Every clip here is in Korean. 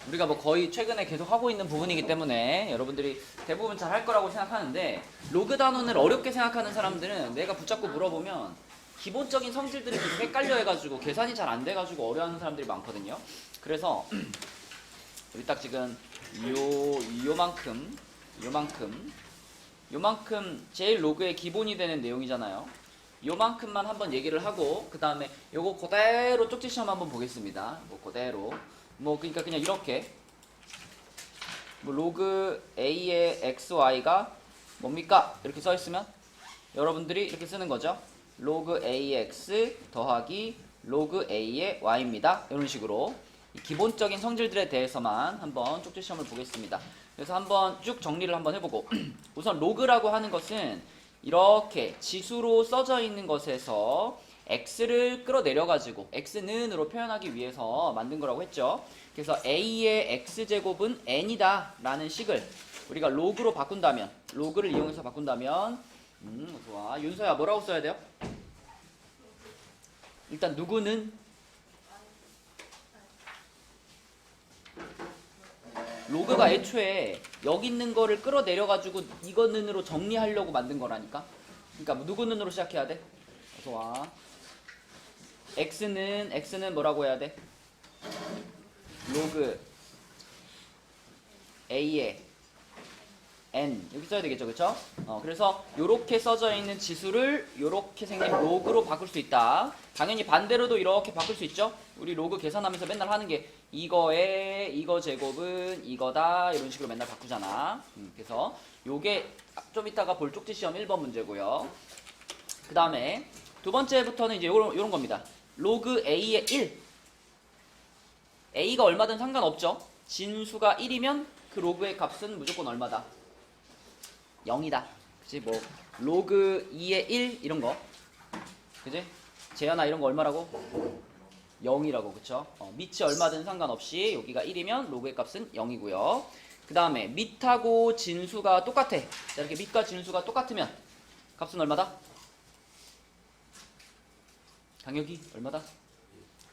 우리가 뭐 거의 최근에 계속 하고 있는 부분이기 때문에 여러분들이 대부분 잘 할 거라고 생각하는데, 로그 단원을 어렵게 생각하는 사람들은 내가 붙잡고 물어보면 기본적인 성질들이 계속 헷갈려 해가지고 계산이 잘 안 돼가지고 어려워하는 사람들이 많거든요. 그래서 우리 딱 지금 요만큼 제일 로그의 기본이 되는 내용이잖아요. 요만큼만 한번 얘기를 하고, 그 다음에 요거 그대로 쪽지 시험 한번 보겠습니다. 뭐 그대로 그러니까 그냥 이렇게 뭐 로그 a의 xy가 뭡니까? 이렇게 써 있으면 여러분들이 이렇게 쓰는 거죠. 로그 ax 더하기 로그 a의 y입니다. 이런 식으로 기본적인 성질들에 대해서만 한번 쪽지 시험을 보겠습니다. 그래서 한번 쭉 정리를 한번 해보고 우선 로그라고 하는 것은 이렇게 지수로 써져 있는 것에서 x를 끌어내려가지고 x는으로 표현하기 위해서 만든 거라고 했죠. 그래서 a의 x제곱은 n이다 라는 식을 우리가 로그로 바꾼다면, 로그를 이용해서 바꾼다면 좋아. 윤서야 뭐라고 써야 돼요? 일단 누구는 로그가 애초에 여기 있는 거를 끌어내려가지고 이거는으로 정리하려고 만든 거라니까. 그러니까 누구는으로 시작해야 돼? 좋아. x는 뭐라고 해야 돼? 로그 a의 n 이렇게 써야 되겠죠, 그렇죠? 그래서 요렇게 써져 있는 지수를 요렇게 생긴 로그로 바꿀 수 있다. 당연히 반대로도 이렇게 바꿀 수 있죠. 우리 로그 계산하면서 맨날 하는 게 이거에 이거 제곱은 이거다 이런 식으로 맨날 바꾸잖아. 그래서 요게 좀 이따가 볼 쪽지 시험 1번 문제고요. 그 다음에 두 번째부터는 이제 요런 겁니다. 로그 a의 1. a가 얼마든 상관없죠. 진수가 1이면 그 로그의 값은 무조건 얼마다? 0이다. 그치? 뭐 로그 2의 1 이런 거. 그치? 재현아 이런 거 얼마라고? 0이라고. 그쵸? 밑이 얼마든 상관없이 여기가 1이면 로그의 값은 0이고요. 그 다음에 밑하고 진수가 똑같아. 자, 이렇게 밑과 진수가 똑같으면 값은 얼마다? 강혁이 얼마다?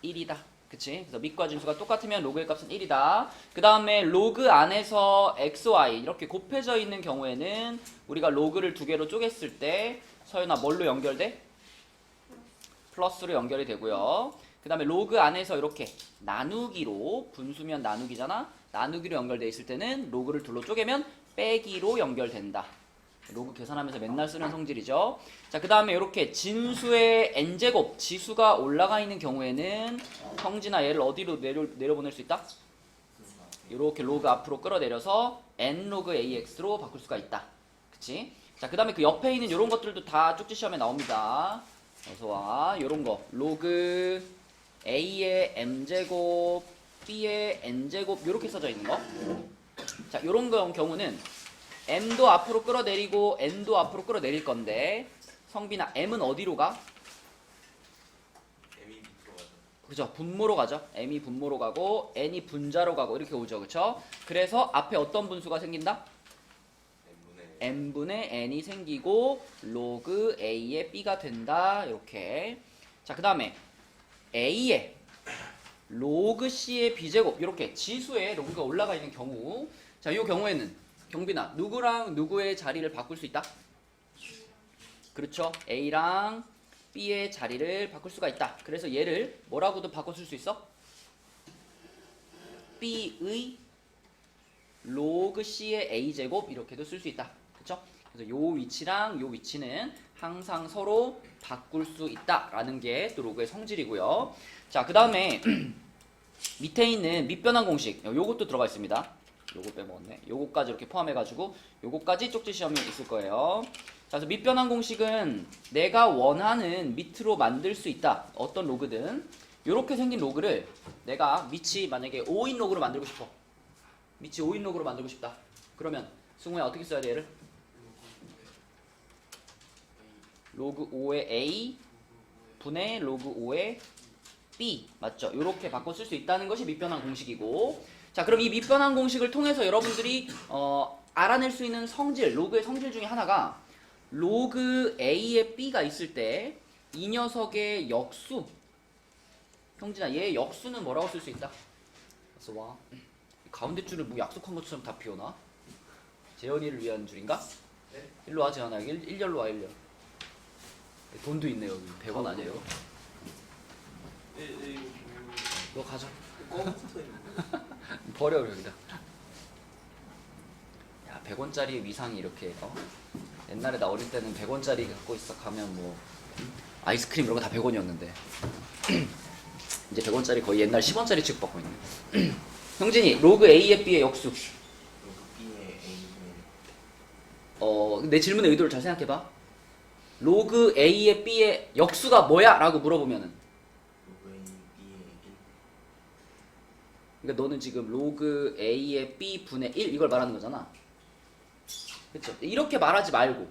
1이다. 그치? 그래서 밑과 진수가 똑같으면 로그의 값은 1이다. 그 다음에 로그 안에서 xy 이렇게 곱해져 있는 경우에는 우리가 로그를 두 개로 쪼갰을 때 서연아 뭘로 연결돼? 플러스로 연결이 되고요. 그 다음에 로그 안에서 이렇게 나누기로, 분수면 나누기잖아. 나누기로 연결돼 있을 때는 로그를 둘로 쪼개면 빼기로 연결된다. 로그 계산하면서 맨날 쓰는 성질이죠. 자, 그 다음에 이렇게 진수의 n제곱, 지수가 올라가 있는 경우에는 성진아 얘를 어디로 내려보낼 수 있다? 이렇게 로그 앞으로 끌어내려서 n 로그 ax로 바꿀 수가 있다. 그치? 자, 그 다음에 그 옆에 있는 이런 것들도 다 쪽지 시험에 나옵니다. 어서와. 요런 거 로그 a의 m제곱 b의 n제곱 요렇게 써져 있는 거. 자, 요런 경우는 m도 앞으로 끌어내리고 n도 앞으로 끌어내릴 건데 성빈아 m은 어디로 가? m이 밑으로 가죠. 그죠? 분모로 가죠. m이 분모로 가고 n이 분자로 가고 이렇게 오죠. 그쵸? 그래서 앞에 어떤 분수가 생긴다? n분의 n이 생기고 로그 a의 b가 된다. 이렇게. 자, 그 다음에 a의 로그 c의 b제곱 이렇게 지수에 로그가 올라가 있는 경우, 자, 이 경우에는 경빈아 누구랑 누구의 자리를 바꿀 수 있다? 그렇죠. a랑 b의 자리를 바꿀 수가 있다. 그래서 얘를 뭐라고도 바꿔줄 수 있어? b의 로그 c의 a제곱 이렇게도 쓸 수 있다. 그렇죠? 그래서 요 위치랑 요 위치는 항상 서로 바꿀 수 있다라는 게 또 로그의 성질이고요. 자, 그 다음에 밑에 있는 밑변환 공식 요것도 들어가 있습니다. 요거 빼먹었네. 요거까지 이렇게 포함해가지고 요거까지 쪽지 시험이 있을 거예요. 자, 그래서 밑변환 공식은 내가 원하는 밑으로 만들 수 있다. 어떤 로그든 요렇게 생긴 로그를 내가 밑이 만약에 5인 로그로 만들고 싶어. 밑이 5인 로그로 만들고 싶다. 그러면 승우야 어떻게 써야 돼 얘를? 로그 5의 a 분의 로그 5의 b 맞죠? 요렇게 바꿔 쓸 수 있다는 것이 밑변환 공식이고, 자, 그럼 이 밑변환 공식을 통해서 여러분들이 알아낼 수 있는 성질, 로그의 성질 중에 하나가 로그 a의 b가 있을 때 이 녀석의 역수, 형진아 얘의 역수는 뭐라고 쓸 수 있다? 그래서 와 가운데 줄을 뭐 약속한 것처럼 다 비워놔? 재현이를 위한 줄인가? 네? 일로 와 재현아. 일렬로 와 일렬. 돈도 있네 여기. 100원 아니에요? 너 가져. 껌부터 있는 버려 여기다. 야 100원짜리의 위상이 이렇게 옛날에 나 어릴 때는 100원짜리 갖고 있어 가면 뭐 아이스크림 이런 거 다 100원이었는데 이제 100원짜리 거의 옛날 10원짜리 취급받고 있네. 형진이 로그 A의 B의 역수. B의 A는 내 질문의 의도를 잘 생각해봐. 로그 A의 B의 역수가 뭐야? 라고 물어보면은 로그 A, B의 1. 그러니까 너는 지금 로그 A의 B 분의 1 이걸 말하는 거잖아. 그쵸? 이렇게 말하지 말고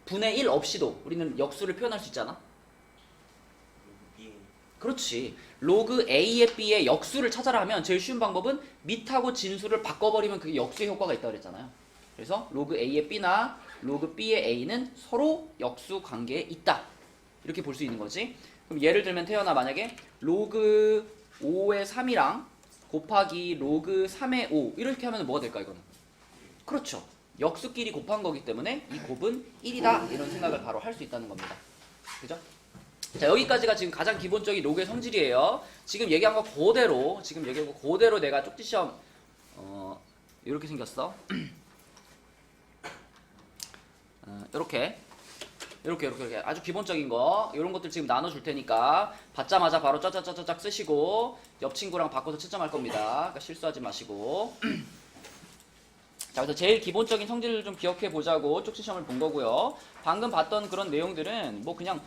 분의 1 없이도 우리는 역수를 표현할 수 있잖아. 로그 B의 그렇지. 로그 A의 B의 역수를 찾아라 하면 제일 쉬운 방법은 밑하고 진수를 바꿔버리면 그게 역수의 효과가 있다고 그랬잖아요. 그래서 로그 A의 B나 로그 B의 A는 서로 역수 관계에 있다. 이렇게 볼 수 있는 거지. 그럼 예를 들면 태연아 만약에 로그 5의 3이랑 곱하기 로그 3의 5 이렇게 하면 뭐가 될까 이거는? 그렇죠. 역수끼리 곱한 거기 때문에 이 곱은 1이다 이런 생각을 바로 할 수 있다는 겁니다. 그죠? 자 여기까지가 지금 가장 기본적인 로그의 성질이에요. 지금 얘기한 거 그대로 내가 쪽지시험 이렇게 생겼어. 이렇게 아주 기본적인 거 이런 것들 지금 나눠줄 테니까 받자마자 바로 짜짜짜짜짝 쓰시고 옆 친구랑 바꿔서 채점할 겁니다. 그러니까 실수하지 마시고. 자, 그래서 제일 기본적인 성질을 좀 기억해 보자고 쪽지시험을 본 거고요. 방금 봤던 그런 내용들은 뭐 그냥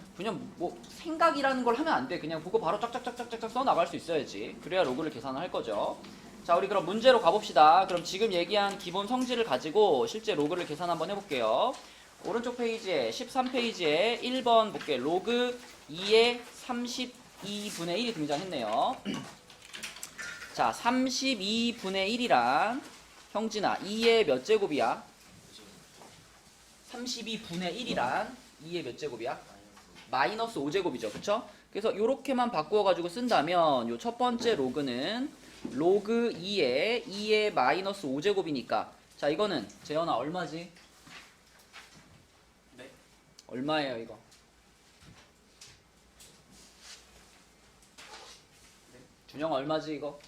뭐 생각이라는 걸 하면 안 돼. 그냥 보고 바로 짝짝짝짝짝 써 나갈 수 있어야지. 그래야 로그를 계산을 할 거죠. 자, 우리 그럼 문제로 가봅시다. 그럼 지금 얘기한 기본 성질을 가지고 실제 로그를 계산 한번 해볼게요. 오른쪽 페이지에 13페이지에 1번 볼게. 로그 2의 32분의 1이 등장했네요. 자, 32분의 1이란 형진아 2의 몇 제곱이야? 32분의 1이란 2의 몇 제곱이야? 마이너스 5제곱이죠. 그쵸? 그래서 요렇게만 바꾸어가지고 쓴다면 요 첫 번째 로그는 로그 2의 마이너스 5제곱이니까 자 이거는 재현아 얼마지? 네? 얼마예요 이거? 네? 준영아 얼마지 이거?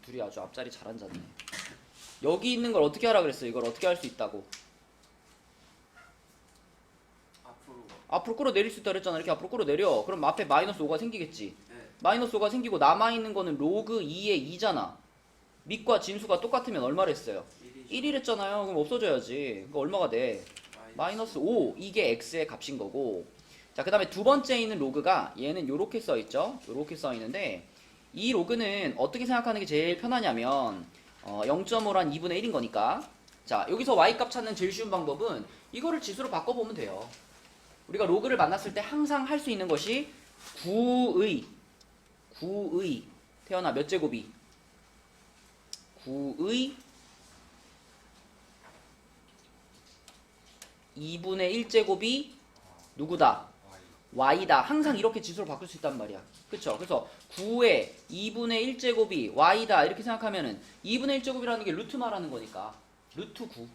둘이 아주 앞자리 잘 앉았네. 여기 있는 걸 어떻게 하라 그랬어? 이걸 어떻게 할 수 있다고? 앞으로 끌어내릴 수 있다 그랬잖아. 이렇게 앞으로 끌어내려. 그럼 앞에 마이너스 5가 생기겠지. 네. 마이너스 5가 생기고 남아있는 거는 로그 2의 2잖아. 밑과 진수가 똑같으면 얼마를 했어요? 1을 했잖아요. 그럼 없어져야지. 그거 얼마가 돼? 마이너스 5. 이게 x의 값인 거고. 자, 그 다음에 두 번째 있는 로그가 얘는 요렇게 써있죠. 요렇게 써있는데 이 로그는 어떻게 생각하는 게 제일 편하냐면 0.5란 2분의 1인 거니까 자 여기서 y값 찾는 제일 쉬운 방법은 이거를 지수로 바꿔보면 돼요. 우리가 로그를 만났을 때 항상 할 수 있는 것이 9의 태어나 몇 제곱이 9의 2분의 1제곱이 누구다? y다. 항상 이렇게 지수로 바꿀 수 있단 말이야. 그쵸? 그래서 9의 2분의 1제곱이 y다. 이렇게 생각하면은 2분의 1제곱이라는 게 루트 말하는 거니까 루트 9.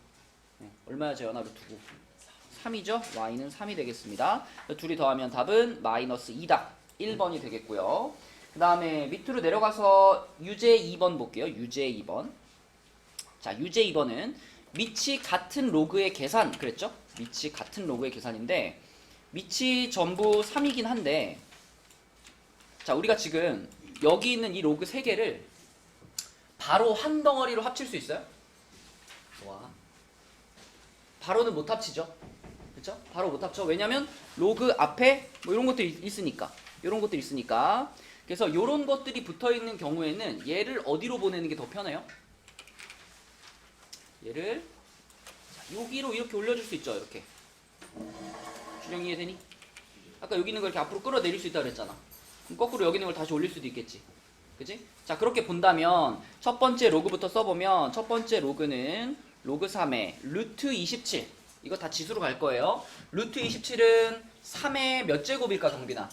네, 얼마야 재현아 루트 9? 3이죠? y는 3이 되겠습니다. 둘이 더하면 답은 마이너스 2다. 1번이 되겠고요. 그 다음에 밑으로 내려가서 유제 2번 볼게요. 유제 2번. 자, 유제 2번은 밑이 같은 로그의 계산 그랬죠? 밑이 같은 로그의 계산인데 밑이 전부 3이긴 한데 자 우리가 지금 여기 있는 이 로그 3개를 바로 한 덩어리로 합칠 수 있어요? 와 바로는 못 합치죠. 그쵸? 바로 못 합쳐. 왜냐면 로그 앞에 뭐 이런 것들이 있으니까 그래서 이런 것들이 붙어있는 경우에는 얘를 어디로 보내는 게 더 편해요? 얘를 여기로 이렇게 올려줄 수 있죠. 이렇게 준영이 이해되니? 아까 여기 있는 걸 이렇게 앞으로 끌어내릴 수 있다고 그랬잖아. 그럼 거꾸로 여기 있는 걸 다시 올릴 수도 있겠지. 그치? 자 그렇게 본다면 첫 번째 로그부터 써보면 첫 번째 로그는 로그 3의 루트 27 이거 다 지수로 갈 거예요. 루트 27은 3의 몇 제곱일까 경빈아?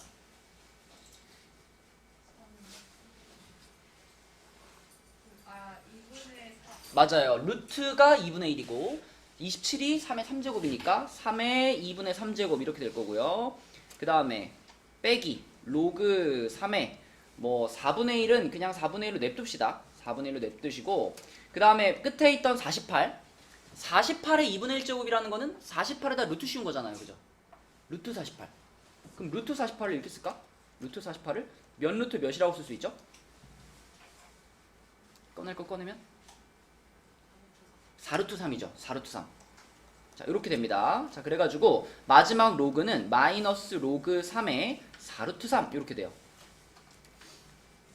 맞아요. 루트가 2분의 1이고 27이 3의 3제곱이니까 3의 2분의 3제곱 이렇게 될 거고요. 그 다음에 빼기 로그 3의 뭐 4분의 1은 그냥 4분의 1로 냅둡시다. 4분의 1로 냅두시고 그 다음에 끝에 있던 48 48의 2분의 1제곱이라는 거는 48에다 루트 씌운 거잖아요. 그죠? 루트 48 그럼 루트 48을 이렇게 쓸까? 루트 48을 몇 루트 몇이라고 쓸 수 있죠? 꺼낼 거 꺼내면 4루트 3이죠. 4루트 3. 자, 이렇게 됩니다. 자, 그래가지고 마지막 로그는 마이너스 로그 3의 4루트 3 이렇게 돼요.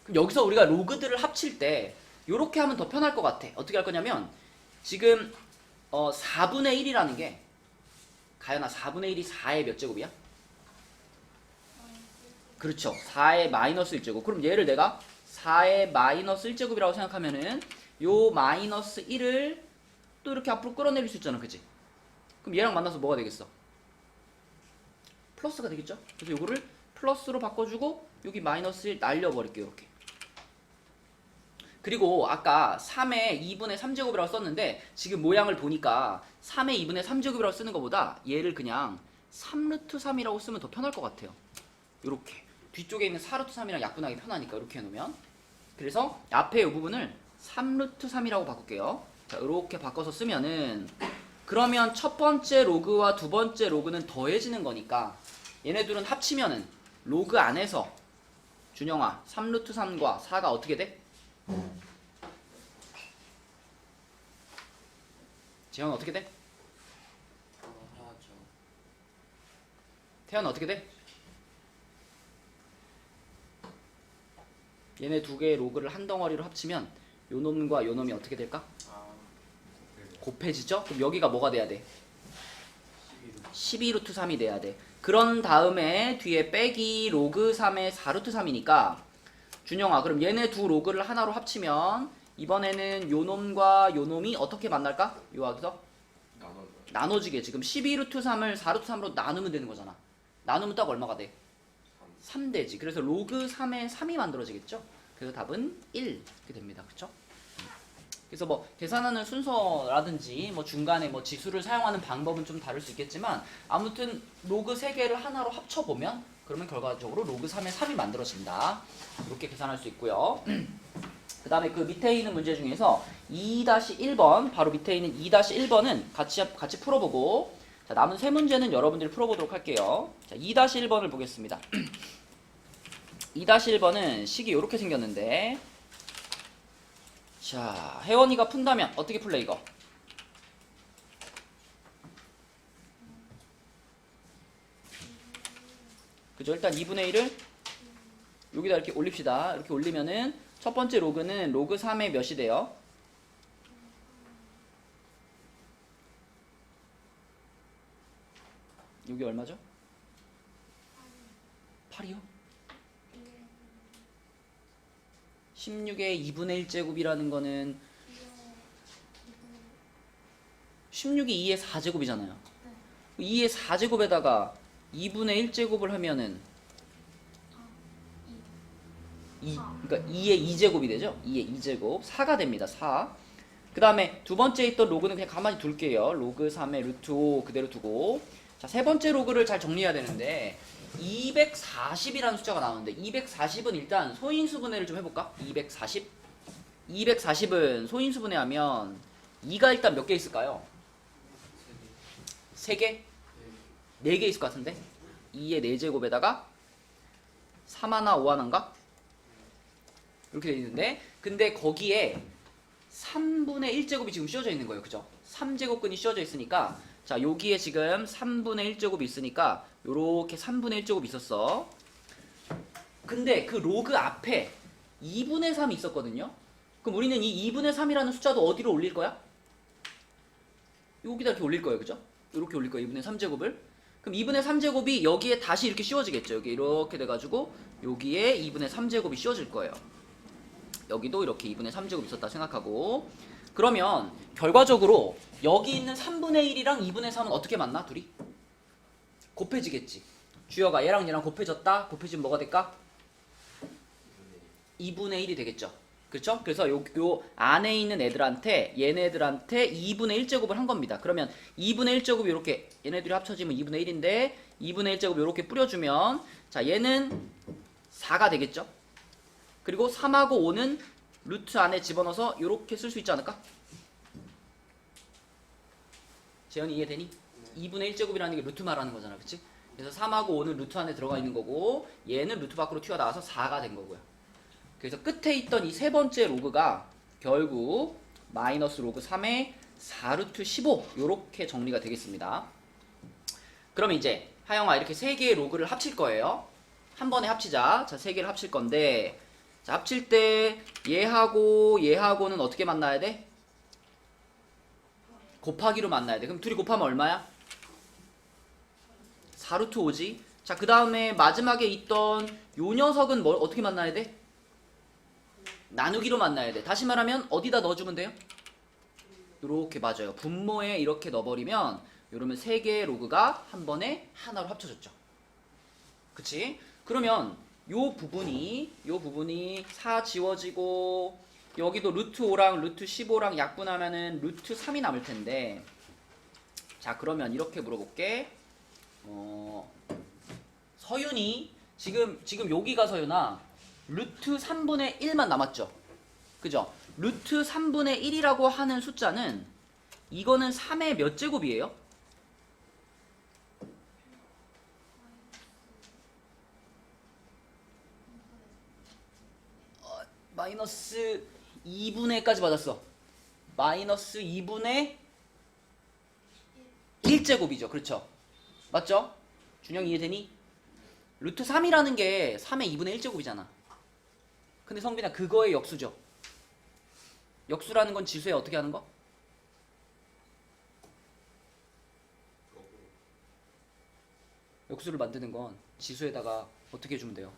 그럼 여기서 우리가 로그들을 합칠 때 이렇게 하면 더 편할 것 같아. 어떻게 할 거냐면 지금 4분의 1이라는 게 가연아 4분의 1이 4의 몇 제곱이야? 그렇죠. 4의 마이너스 1제곱. 그럼 얘를 내가 4의 마이너스 1제곱이라고 생각하면은 요 마이너스 1을 또 이렇게 앞으로 끌어내릴 수 있잖아. 그치? 그럼 얘랑 만나서 뭐가 되겠어? 플러스가 되겠죠? 그래서 요거를 플러스로 바꿔주고 여기 마이너스 1 날려버릴게요. 이렇게. 그리고 아까 3의 2분의 3제곱이라고 썼는데 지금 모양을 보니까 3의 2분의 3제곱이라고 쓰는 것보다 얘를 그냥 3루트 3이라고 쓰면 더 편할 것 같아요. 요렇게. 뒤쪽에 있는 4루트 3이랑 약분하기 편하니까 이렇게 해놓으면. 그래서 앞에 이 부분을 3루트 3이라고 바꿀게요. 자, 이렇게 바꿔서 쓰면은 그러면 첫 번째 로그와 두 번째 로그는 더해지는 거니까 얘네들은 합치면은 로그 안에서 준영아 3루트 3과 4가 어떻게 돼? 재현 어떻게 돼? 하죠. 태연 어떻게 돼? 얘네 두 개의 로그를 한 덩어리로 합치면 요 놈과 요 놈이 어떻게 될까? 곱해지죠? 그럼 여기가 뭐가 돼야 돼? 12루트 3이 돼야 돼. 그런 다음에 뒤에 빼기 로그 3의 4루트 3이니까 준영아 그럼 얘네 두 로그를 하나로 합치면 이번에는 요 놈과 요 놈이 어떻게 만날까? 요 여기서 나눠지게 지금 12루트 3을 4루트 3으로 나누면 되는 거잖아. 나누면 딱 얼마가 돼? 3 되지. 그래서 로그 3의 3이 만들어지겠죠? 그래서 답은 1 이렇게 됩니다. 그쵸? 그래서 뭐 계산하는 순서라든지 뭐 중간에 뭐 지수를 사용하는 방법은 좀 다를 수 있겠지만 아무튼 로그 3개를 하나로 합쳐보면 그러면 결과적으로 로그 3의 3이 만들어진다. 이렇게 계산할 수 있고요. 그 다음에 그 밑에 있는 문제 중에서 2-1번 바로 밑에 있는 2-1번은 같이 풀어보고 자, 남은 세 문제는 여러분들이 풀어보도록 할게요. 자, 2-1번을 보겠습니다. 2-1번은 식이 이렇게 생겼는데 자, 혜원이가 푼다면 어떻게 풀래 이거? 그죠? 일단 2분의 1을 여기다 이렇게 올립시다. 이렇게 올리면은 첫 번째 로그는 로그 3의 몇이 돼요? 여기 얼마죠? 8이요? 16의 2분의 1제곱이라는 거는 16이 2의 4제곱이잖아요. 2의 4제곱에다가 2분의 1제곱을 하면은 2, 그러니까 2의 2제곱이 되죠? 2의 2제곱 4가 됩니다. 4. 그 다음에 두 번째 있던 로그는 그냥 가만히 둘게요. 로그 3의 루트 5 그대로 두고 자, 세 번째 로그를 잘 정리해야 되는데 240이라는 숫자가 나오는데 240은 일단 소인수분해를 좀 해볼까? 240은 소인수분해하면 2가 일단 몇 개 있을까요? 3개? 4개 있을 것 같은데 2의 4제곱에다가 3 하나 5 하나인가? 이렇게 돼 있는데 근데 거기에 3분의 1제곱이 지금 씌워져 있는 거예요. 그죠? 3제곱근이 씌워져 있으니까 자 여기에 지금 3분의 1제곱이 있으니까 요렇게 3분의 1제곱이 있었어. 근데 그 로그 앞에 2분의 3이 있었거든요. 그럼 우리는 이 2분의 3이라는 숫자도 어디로 올릴 거야? 여기다 이렇게 올릴 거예요. 그죠? 이렇게 올릴 거예요. 2분의 3제곱을. 그럼 2분의 3제곱이 여기에 다시 이렇게 씌워지겠죠. 여기 이렇게 돼가지고 여기에 2분의 3제곱이 씌워질 거예요. 여기도 이렇게 2분의 3제곱 있었다 생각하고 그러면 결과적으로 여기 있는 3분의 1이랑 2분의 3은 어떻게 만나? 둘이? 곱해지겠지. 주여가 얘랑 얘랑 곱해졌다. 곱해지면 뭐가 될까? 2분의 1이 되겠죠. 그렇죠? 그래서 요 안에 있는 애들한테 얘네들한테 2분의 1제곱을 한 겁니다. 그러면 2분의 1제곱이 이렇게 얘네들이 합쳐지면 2분의 1인데 2분의 1제곱 이렇게 뿌려주면 자 얘는 4가 되겠죠? 그리고 3하고 5는 루트 안에 집어넣어서 이렇게 쓸 수 있지 않을까? 재현이 이해되니? 2분의 1제곱이라는 게 루트 말하는 거잖아, 그치? 그래서 3하고 5는 루트 안에 들어가 있는 거고 얘는 루트 밖으로 튀어나와서 4가 된 거고요. 그래서 끝에 있던 이 세 번째 로그가 결국 마이너스 로그 3의 4루트 15 요렇게 정리가 되겠습니다. 그럼 이제 하영아 이렇게 세 개의 로그를 합칠 거예요. 한 번에 합치자. 자, 세 개를 합칠 건데 자, 합칠 때 얘하고 얘하고는 어떻게 만나야 돼? 곱하기로 만나야 돼. 그럼 둘이 곱하면 얼마야? 4루트 5지. 자, 그 다음에 마지막에 있던 요 녀석은 뭘 어떻게 만나야 돼? 나누기로 만나야 돼. 다시 말하면 어디다 넣어주면 돼요? 이렇게 맞아요. 분모에 이렇게 넣어버리면 이러면 세 개의 로그가 한 번에 하나로 합쳐졌죠. 그치? 그러면 요 부분이 4 지워지고 여기도 루트 5랑 루트 15랑 약분하면은 루트 3이 남을 텐데 자 그러면 이렇게 물어볼게. 서윤이 지금 여기가 서윤아 루트 3분의 1만 남았죠. 그죠? 루트 3분의 1이라고 하는 숫자는 이거는 3의 몇 제곱이에요? 마이너스 2분의까지 받았어. 마이너스 2분의 1제곱이죠. 그렇죠? 맞죠? 준영 이해되니? 루트 3이라는 게 3의 2분의 1제곱이잖아. 근데 성빈아 그거의 역수죠. 역수라는 건 지수에 어떻게 하는 거? 역수를 만드는 건 지수에다가 어떻게 해주면 돼요?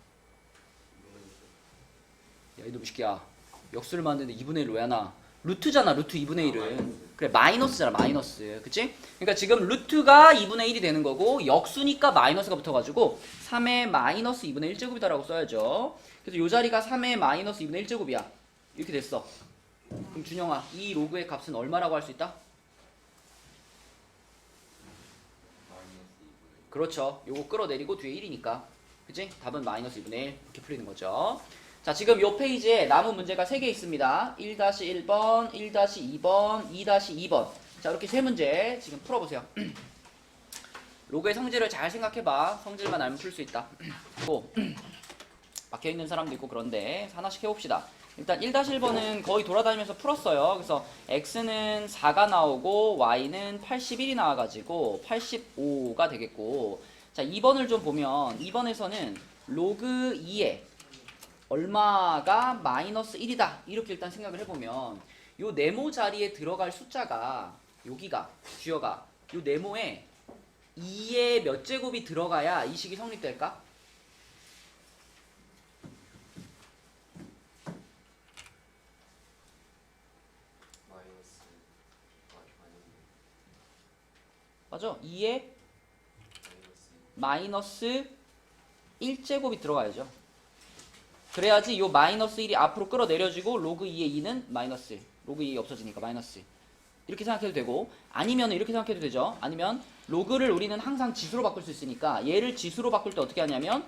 야 이놈 새끼야 역수를 만드는데 2분의 1로 왜 하나? 루트잖아. 루트 2분의 1은 그래 마이너스잖아. 마이너스. 그치? 그러니까 지금 루트가 2분의 1이 되는 거고 역수니까 마이너스가 붙어가지고 3의 마이너스 2분의 1제곱이다 라고 써야죠. 그래서 요 자리가 3의 마이너스 2분의 1제곱이야. 이렇게 됐어. 그럼 준영아 이 로그의 값은 얼마라고 할 수 있다? 그렇죠. 요거 끌어내리고 뒤에 1이니까 그치? 답은 마이너스 2분의 1 이렇게 풀리는 거죠. 자 지금 요 페이지에 남은 문제가 3개 있습니다. 1-1번, 1-2번, 2-2번. 자 이렇게 세 문제 지금 풀어보세요. 로그의 성질을 잘 생각해봐. 성질만 알면 풀 수 있다. 또 막혀있는 사람도 있고 그런데 하나씩 해봅시다. 일단 1-1번은 거의 돌아다니면서 풀었어요. 그래서 x는 4가 나오고 y는 81이 나와가지고 85가 되겠고 자 2번을 좀 보면 2번에서는 로그 2에 얼마가 마이너스 1이다 이렇게 일단 생각을 해보면 요 네모 자리에 들어갈 숫자가 여기가 주어가 요 네모에 2의 몇 제곱이 들어가야 이 식이 성립될까? 맞아. 2에 마이너스 1제곱이 들어가야죠. 그래야지 요 마이너스 1이 앞으로 끌어내려지고 로그 2의 2는 마이너스 1. 로그 2가 없어지니까 마이너스 1. 이렇게 생각해도 되고 아니면 이렇게 생각해도 되죠. 아니면 로그를 우리는 항상 지수로 바꿀 수 있으니까 얘를 지수로 바꿀 때 어떻게 하냐면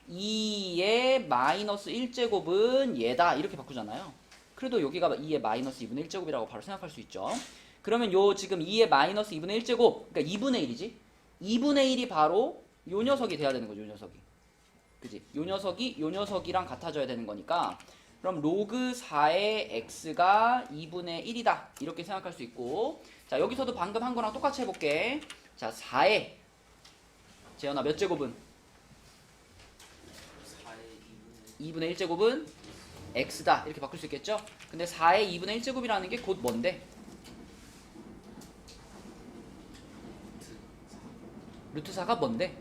2의 마이너스 1제곱은 얘다 이렇게 바꾸잖아요. 그래도 여기가 2의 마이너스 2분의 1제곱이라고 바로 생각할 수 있죠. 그러면 요 지금 2의 마이너스 2분의 1제곱 그러니까 2분의 1이지 2분의 1이 바로 요 녀석이 돼야 되는 거죠. 요 녀석이 그지? 요 녀석이 요 녀석이랑 같아져야 되는 거니까 그럼 로그 4의 x가 2분의 1이다 이렇게 생각할 수 있고 자 여기서도 방금 한 거랑 똑같이 해볼게. 자 4의 재현아 몇 제곱은? 2분의 1제곱은 x다 이렇게 바꿀 수 있겠죠? 근데 4의 2분의 1제곱이라는 게 곧 뭔데? 루트 4가 뭔데?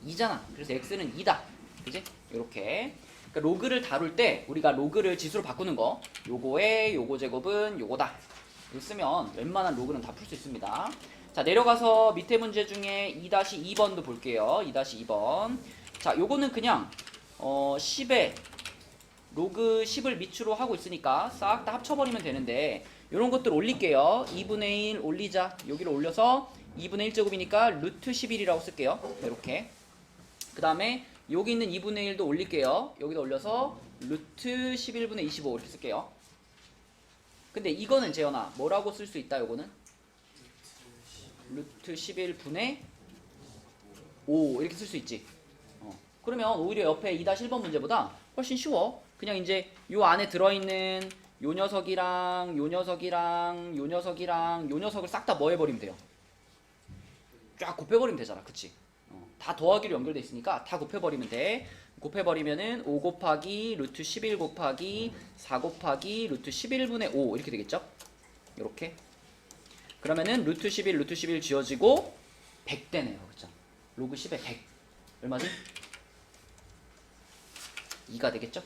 2잖아. 그래서 x는 2다. 그지? 요렇게. 그러니까 로그를 다룰 때 우리가 로그를 지수로 바꾸는 거 요거의 요거 제곱은 요거다. 이거 쓰면 웬만한 로그는 다 풀 수 있습니다. 자 내려가서 밑에 문제 중에 2-2번도 볼게요. 2-2번. 자 요거는 그냥 10의 로그 10을 밑으로 하고 있으니까 싹 다 합쳐버리면 되는데 이런 것들 올릴게요. 2분의 1 올리자. 여기를 올려서 2분의 1제곱이니까 루트 11이라고 쓸게요. 이렇게. 그 다음에 여기 있는 2분의 1도 올릴게요. 여기다 올려서 루트 11분의 25 이렇게 쓸게요. 근데 이거는 재현아 뭐라고 쓸 수 있다 요거는? 루트 11분의 5 이렇게 쓸 수 있지. 그러면 오히려 옆에 2-1번 문제보다 훨씬 쉬워. 그냥 이제 요 안에 들어있는 요 녀석이랑 요 녀석이랑 요 녀석이랑 요 녀석을 싹 다 뭐 해버리면 돼요? 쫙 곱해버리면 되잖아. 그치? 다 더하기로 연결돼 있으니까 다 곱해버리면 돼. 곱해버리면은 5 곱하기 루트 11 곱하기 4 곱하기 루트 11분의 5 이렇게 되겠죠? 요렇게. 그러면은 루트 11 루트 11 지워지고 100 되네요. 그쵸? 로그 10에 100 얼마지? 2가 되겠죠?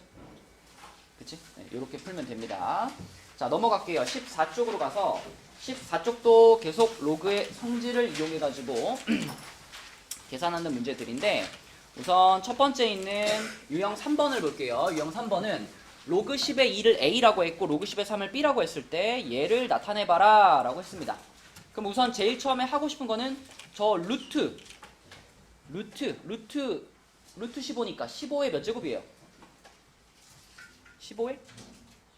그치? 네, 이렇게 풀면 됩니다. 자, 넘어갈게요. 14쪽으로 가서 14쪽도 계속 로그의 성질을 이용해가지고 계산하는 문제들인데 우선 첫 번째 있는 유형 3번을 볼게요. 유형 3번은 로그 10의 2를 A라고 했고 로그 10의 3을 B라고 했을 때 얘를 나타내봐라 라고 했습니다. 그럼 우선 제일 처음에 하고 싶은 거는 저 루트 15니까 15의 몇 제곱이에요? 15의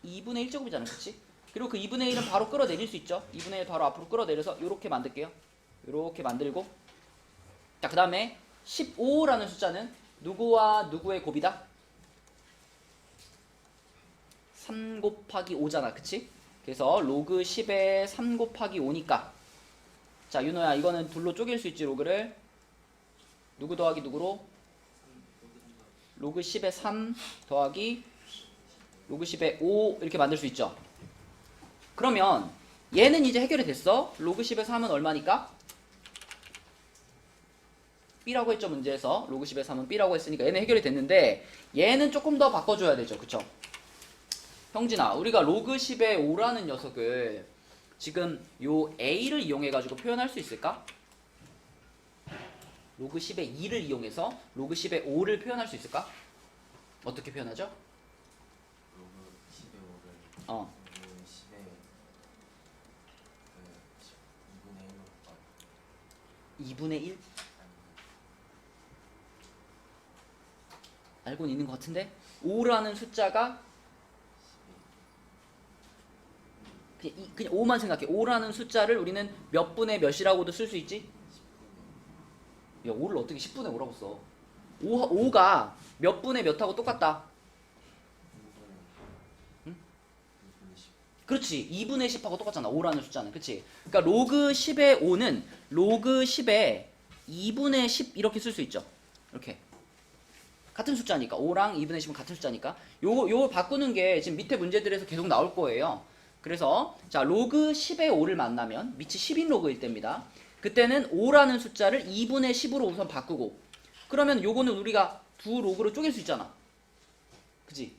2분의 1제곱이잖아요. 그치? 그리고 그 2분의 1은 바로 끌어내릴 수 있죠. 2분의 1 바로 앞으로 끌어내려서 이렇게 만들게요. 이렇게 만들고 자, 그 다음에 15라는 숫자는 누구와 누구의 곱이다? 3 곱하기 5잖아. 그치? 그래서 로그 10에 3 곱하기 5니까 자, 윤호야 이거는 둘로 쪼갤 수 있지. 로그를 누구 더하기 누구로? 로그 10에 3 더하기 로그 10에 5 이렇게 만들 수 있죠. 그러면 얘는 이제 해결이 됐어. 로그 10에 3은 얼마니까? B라고 했죠. 문제에서 로그 10에 3은 B라고 했으니까 얘는 해결이 됐는데 얘는 조금 더 바꿔줘야 되죠. 그쵸? 형진아 우리가 로그 10에 5라는 녀석을 지금 요 A를 이용해가지고 표현할 수 있을까? 로그 10의 2를 이용해서 로그 10의 5를 표현할 수 있을까? 어떻게 표현하죠? 로그 10의 5를 어. 로그 10의 2분의 1로 2분의 1? 알고는 있는 것 같은데 5라는 숫자가 그냥 5만 생각해. 5라는 숫자를 우리는 몇 분의 몇이라고도 쓸 수 있지? 야 5를 어떻게 10분의 5라고 써? 5가 몇 분의 몇하고 똑같다. 2분의 응? 10. 그렇지. 2분의 10하고 똑같잖아. 5라는 숫자는. 그치? 그러니까 로그 10의 5는 로그 10의 2분의 10 이렇게 쓸 수 있죠. 이렇게. 같은 숫자니까. 5랑 2분의 10은 같은 숫자니까. 요거 바꾸는 게 지금 밑에 문제들에서 계속 나올 거예요. 그래서 자 로그 10의 5를 만나면 밑이 10인 로그일 때입니다. 그때는 5라는 숫자를 2분의 10으로 우선 바꾸고 그러면 요거는 우리가 두 로그로 쪼갤 수 있잖아. 그치?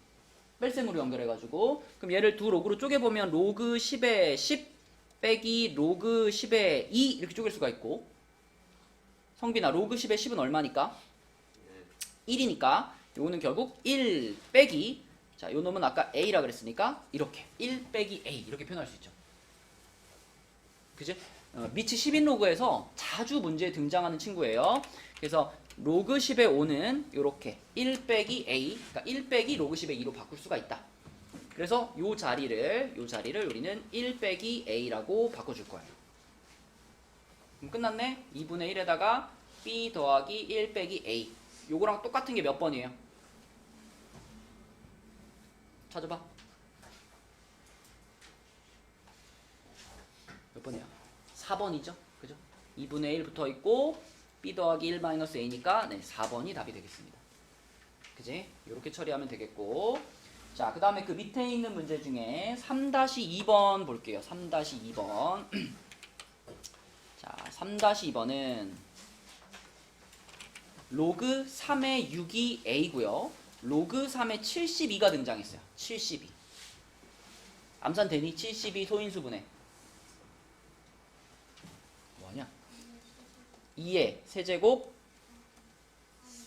뺄셈으로 연결해가지고 그럼 얘를 두 로그로 쪼개보면 로그 10의 10 빼기 로그 10의 2 이렇게 쪼갤 수가 있고 성빈아 로그 10의 10은 얼마니까? 1이니까 요거는 결국 1 빼기 자, 요 놈은 아까 A라 그랬으니까 이렇게 1 빼기 A 이렇게 표현할 수 있죠. 그죠? 밑이 10인 로그에서 자주 문제에 등장하는 친구예요. 그래서 로그 10의 5는 이렇게 1 빼기 A 그러니까 1 빼기 로그 10의 2로 바꿀 수가 있다. 그래서 요 자리를 우리는 1 빼기 A라고 바꿔줄 거예요. 그럼 끝났네? 2분의 1에다가 B 더하기 1 빼기 A 요거랑 똑같은 게 몇 번이에요? 찾아봐. 몇 번이야? 4번이죠? 그죠? 2분의 1 붙어 있고 B 더하기 1 마이너스 A니까 네, 4번이 답이 되겠습니다. 그지? 이렇게 처리하면 되겠고 자, 그 다음에 그 밑에 있는 문제 중에 3-2번 볼게요. 3-2번 자, 3-2번은 로그 3의 6이 A고요. 로그 3의 72가 등장했어요. 72. 암산 되니? 72 소인수분해. 뭐냐? 2의 세제곱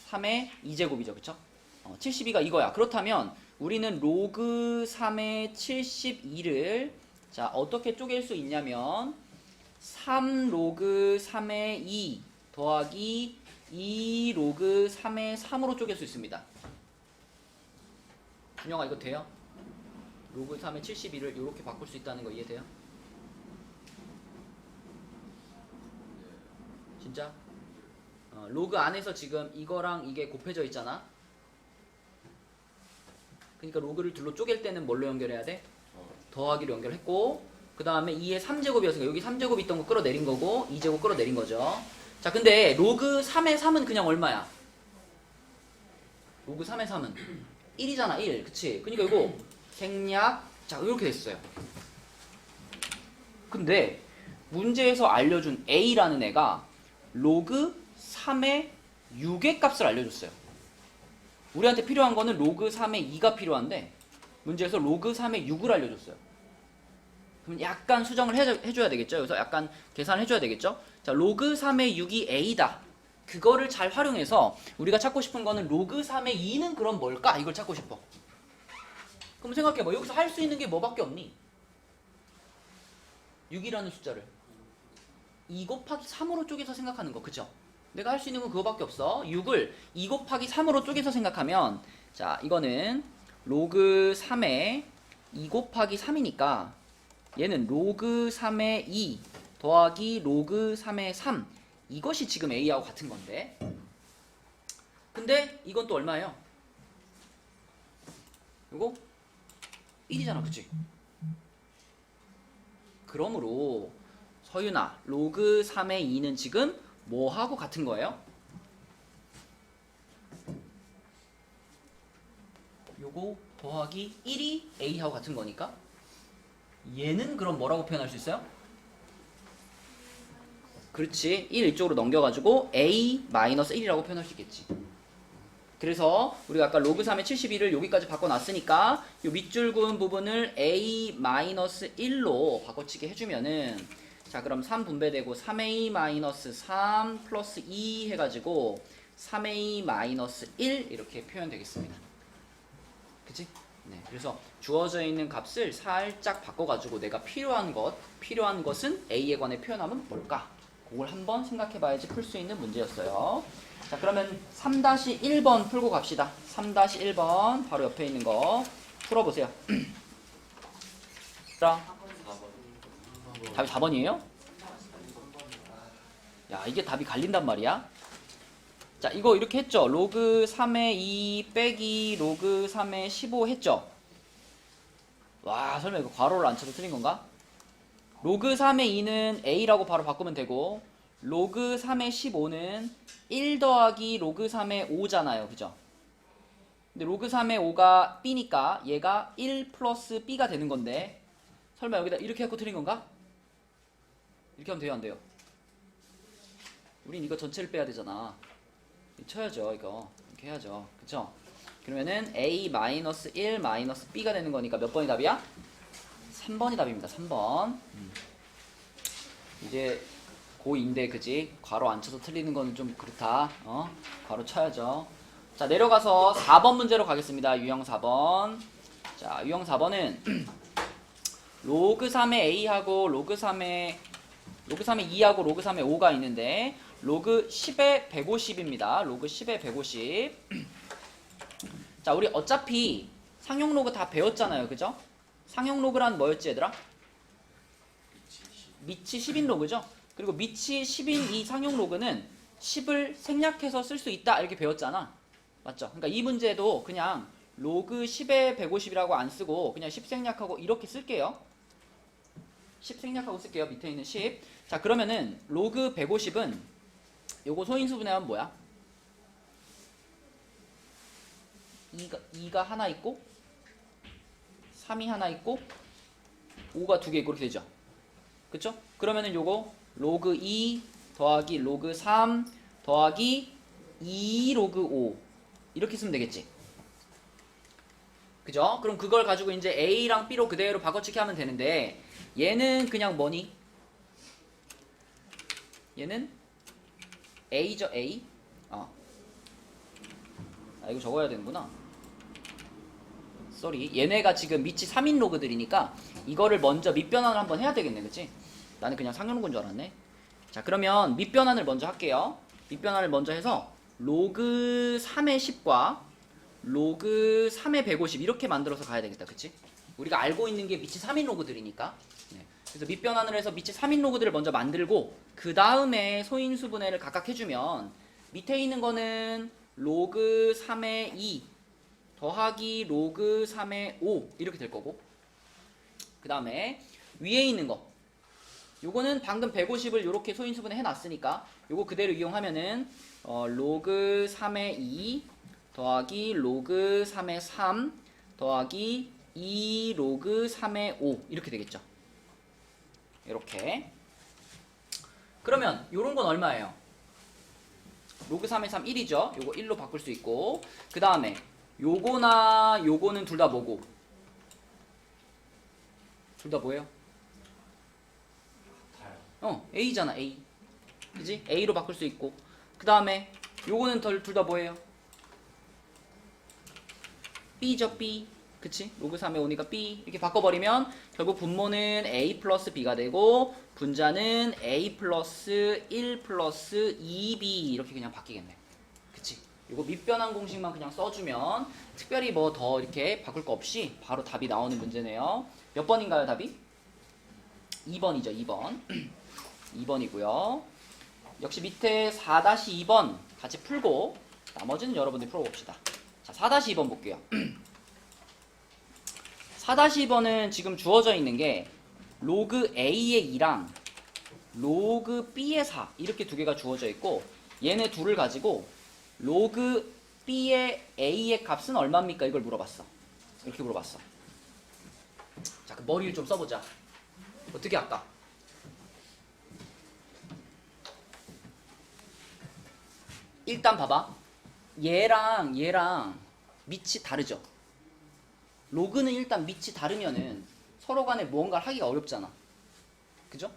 3의 2제곱이죠. 그쵸? 72가 이거야. 그렇다면 우리는 로그 3의 72를 자 어떻게 쪼갤 수 있냐면 3 로그 3의 2 더하기 2 로그 3의 3으로 쪼갤 수 있습니다. 준영아 이거 돼요? 로그 3의 72를 이렇게 바꿀 수 있다는 거 이해돼요? 진짜? 로그 안에서 지금 이거랑 이게 곱해져 있잖아. 그러니까 로그를 둘로 쪼갤 때는 뭘로 연결해야 돼? 더하기로 연결했고 그 다음에 2의 3제곱이었으니까 여기 3제곱 있던 거 끌어내린 거고 2제곱 끌어내린 거죠. 자 근데 로그 3의 3은 그냥 얼마야? 로그 3의 3은 1이잖아 1 그치? 그러니까 이거 생략 자 이렇게 됐어요. 근데 문제에서 알려준 A라는 애가 로그 3의 6의 값을 알려줬어요. 우리한테 필요한 거는 로그 3의 2가 필요한데 문제에서 로그 3의 6을 알려줬어요. 그럼 약간 수정을 해줘야 되겠죠. 그래서 약간 계산을 해줘야 되겠죠. 자, 로그 3의 6이 A다. 그거를 잘 활용해서 우리가 찾고 싶은 거는 로그 3의 2는 그럼 뭘까? 이걸 찾고 싶어. 그럼 생각해봐. 여기서 할 수 있는 게 뭐밖에 없니? 6이라는 숫자를 2 곱하기 3으로 쪼개서 생각하는 거. 그죠? 내가 할 수 있는 건 그거밖에 없어. 6을 2 곱하기 3으로 쪼개서 생각하면 자 이거는 로그 3의 2 곱하기 3이니까 얘는 로그 3의 2 더하기 로그 3의 3 이것이 지금 A하고 같은 건데 근데 이건 또 얼마예요? 이거 1이잖아 그치? 그러므로 서윤아 로그 3의 2는 지금 뭐하고 같은 거예요? 요거 더하기 1이 A하고 같은 거니까 얘는 그럼 뭐라고 표현할 수 있어요? 그렇지 1 이쪽으로 넘겨가지고 A-1이라고 표현할 수 있겠지. 그래서 우리가 아까 로그 3의 72를 여기까지 바꿔놨으니까 이 밑줄 그은 부분을 A-1로 바꿔치기 해주면은 자 그럼 3 분배되고 3A-3 플러스 2 해가지고 3A-1 이렇게 표현되겠습니다. 그치? 네, 그래서 주어져 있는 값을 살짝 바꿔가지고 내가 필요한 것은 A에 관해 표현하면 뭘까? 그걸 한번 생각해봐야지 풀 수 있는 문제였어요. 자 그러면 3-1번 풀고 갑시다. 3-1번 바로 옆에 있는 거 풀어보세요. 자, 답이 4번이에요? 야 이게 답이 갈린단 말이야? 자 이거 이렇게 했죠. 로그 3의 2 빼기 로그 3의 15 했죠. 와 설마 이거 괄호를 안 쳐서 틀린 건가? 로그 3의 2는 A라고 바로 바꾸면 되고 로그 3의 15는 1 더하기 로그 3의 5잖아요. 그죠? 근데 로그 3의 5가 B니까 얘가 1 플러스 B가 되는 건데 설마 여기다 이렇게 해갖고 틀린 건가? 이렇게 하면 돼요 안 돼요? 우린 이거 전체를 빼야 되잖아. 쳐야죠 이거. 이렇게 해야죠. 그쵸? 그러면은 A-1-B가 되는 거니까 몇 번이 답이야? 3번이 답입니다. 3번. 이제 고2인데 그지? 괄호 안 쳐서 틀리는 거는 좀 그렇다. 괄호 쳐야죠. 자 내려가서 4번 문제로 가겠습니다. 유형 4번. 자 유형 4번은 로그 3의 A하고 로그 3의 2하고 로그 3의 5가 있는데 로그 10의 150입니다. 로그 10의 150. 자 우리 어차피 상용 로그 다 배웠잖아요. 그죠? 상용 로그란 뭐였지 얘들아? 밑이 10인 로그죠? 그리고 밑이 10인 이 상용 로그는 10을 생략해서 쓸 수 있다 이렇게 배웠잖아. 맞죠? 그러니까 이 문제도 그냥 로그 10의 150이라고 안 쓰고 그냥 10 생략하고 이렇게 쓸게요. 10 생략하고 쓸게요. 밑에 있는 10. 자 그러면은 로그 150은 요거 소인수분해하면 뭐야? 2가 하나 있고 3이 하나 있고 5가 두 개 있고 이렇게 되죠. 그쵸? 그러면은 요거 로그 2 더하기 로그 3 더하기 2 로그 5 이렇게 쓰면 되겠지. 그죠? 그럼 그걸 가지고 이제 A랑 B로 그대로 바꿔치기 하면 되는데 얘는 그냥 뭐니? 얘는 A죠 A. 이거 적어야 되는구나. 쏘리. 얘네가 지금 밑이 3인 로그들이니까 이거를 먼저 밑변환을 한번 해야 되겠네. 그치? 나는 그냥 상용로그인 줄 알았네. 자, 그러면 밑변환을 먼저 할게요. 밑변환을 먼저 해서 로그 3의 10과 로그 3의 150 이렇게 만들어서 가야 되겠다. 그치? 우리가 알고 있는 게 밑이 3인 로그들이니까. 네. 그래서 밑변환을 해서 밑이 3인 로그들을 먼저 만들고 그 다음에 소인수 분해를 각각 해주면 밑에 있는 거는 로그 3의 2 더하기 로그 3의 5 이렇게 될 거고, 그 다음에 위에 있는 거 요거는 방금 150을 이렇게 소인수분해 해놨으니까 요거 그대로 이용하면은 로그 3의 2 더하기 로그 3의 3 더하기 2 로그 3의 5 이렇게 되겠죠. 이렇게. 그러면 요런 건 얼마예요? 로그 3의 3 1이죠. 요거 1로 바꿀 수 있고, 그 다음에 요거나 요거는 둘 다 뭐고? 둘 다 뭐예요? 같아요. A잖아, A. 그지? A로 바꿀 수 있고, 그 다음에 요거는 둘 다 뭐예요? B죠, B. 그치? 로그 3에 오니까 B. 이렇게 바꿔버리면 결국 분모는 A 플러스 B가 되고 분자는 A 플러스 1 플러스 2B 이렇게 그냥 바뀌겠네. 그치? 이거 밑변환 공식만 그냥 써주면 특별히 뭐 더 이렇게 바꿀 거 없이 바로 답이 나오는 문제네요. 몇 번인가요, 답이? 2번이죠, 2번. 2번이고요. 역시 밑에 4-2번 같이 풀고 나머지는 여러분들이 풀어봅시다. 자, 4-2번 볼게요. 4-2번은 지금 주어져 있는 게 로그 A의 2랑 로그 B의 4 이렇게 두 개가 주어져 있고, 얘네 둘을 가지고 로그 B의 A의 값은 얼마입니까? 이걸 물어봤어. 이렇게 물어봤어. 자, 그 머리를 좀 써보자. 어떻게 할까? 일단 봐봐. 얘랑 밑이 다르죠? 로그는 일단 밑이 다르면은 서로 간에 무언가를 하기가 어렵잖아. 그죠?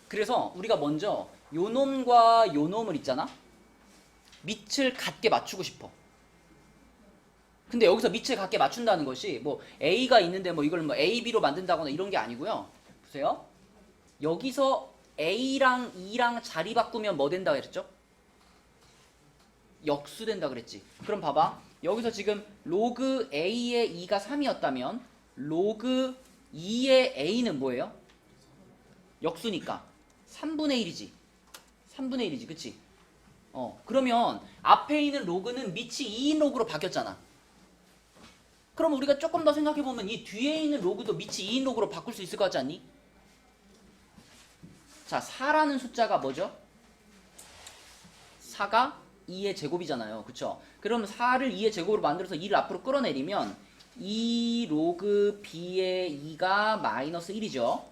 그래서 우리가 먼저 요 놈과 요 놈을 있잖아? 밑을 같게 맞추고 싶어. 근데 여기서 밑을 같게 맞춘다는 것이 뭐 A가 있는데 뭐 이걸 뭐 A, B로 만든다거나 이런 게 아니고요. 보세요. 여기서 A랑 E랑 자리 바꾸면 뭐 된다 그랬죠? 역수된다 그랬지. 그럼 봐봐. 여기서 지금 로그 A의 2가 3이었다면 로그 2의 A는 뭐예요? 역수니까 3분의 1이지. 3분의 1이지. 그치? 그러면 앞에 있는 로그는 밑이 2인 로그로 바뀌었잖아. 그럼 우리가 조금 더 생각해보면 이 뒤에 있는 로그도 밑이 2인 로그로 바꿀 수 있을 것 같지 않니? 자, 4라는 숫자가 뭐죠? 4가 2의 제곱이잖아요. 그쵸? 그럼 4를 2의 제곱으로 만들어서 2를 앞으로 끌어내리면 2 로그 B의 2가 마이너스 1이죠.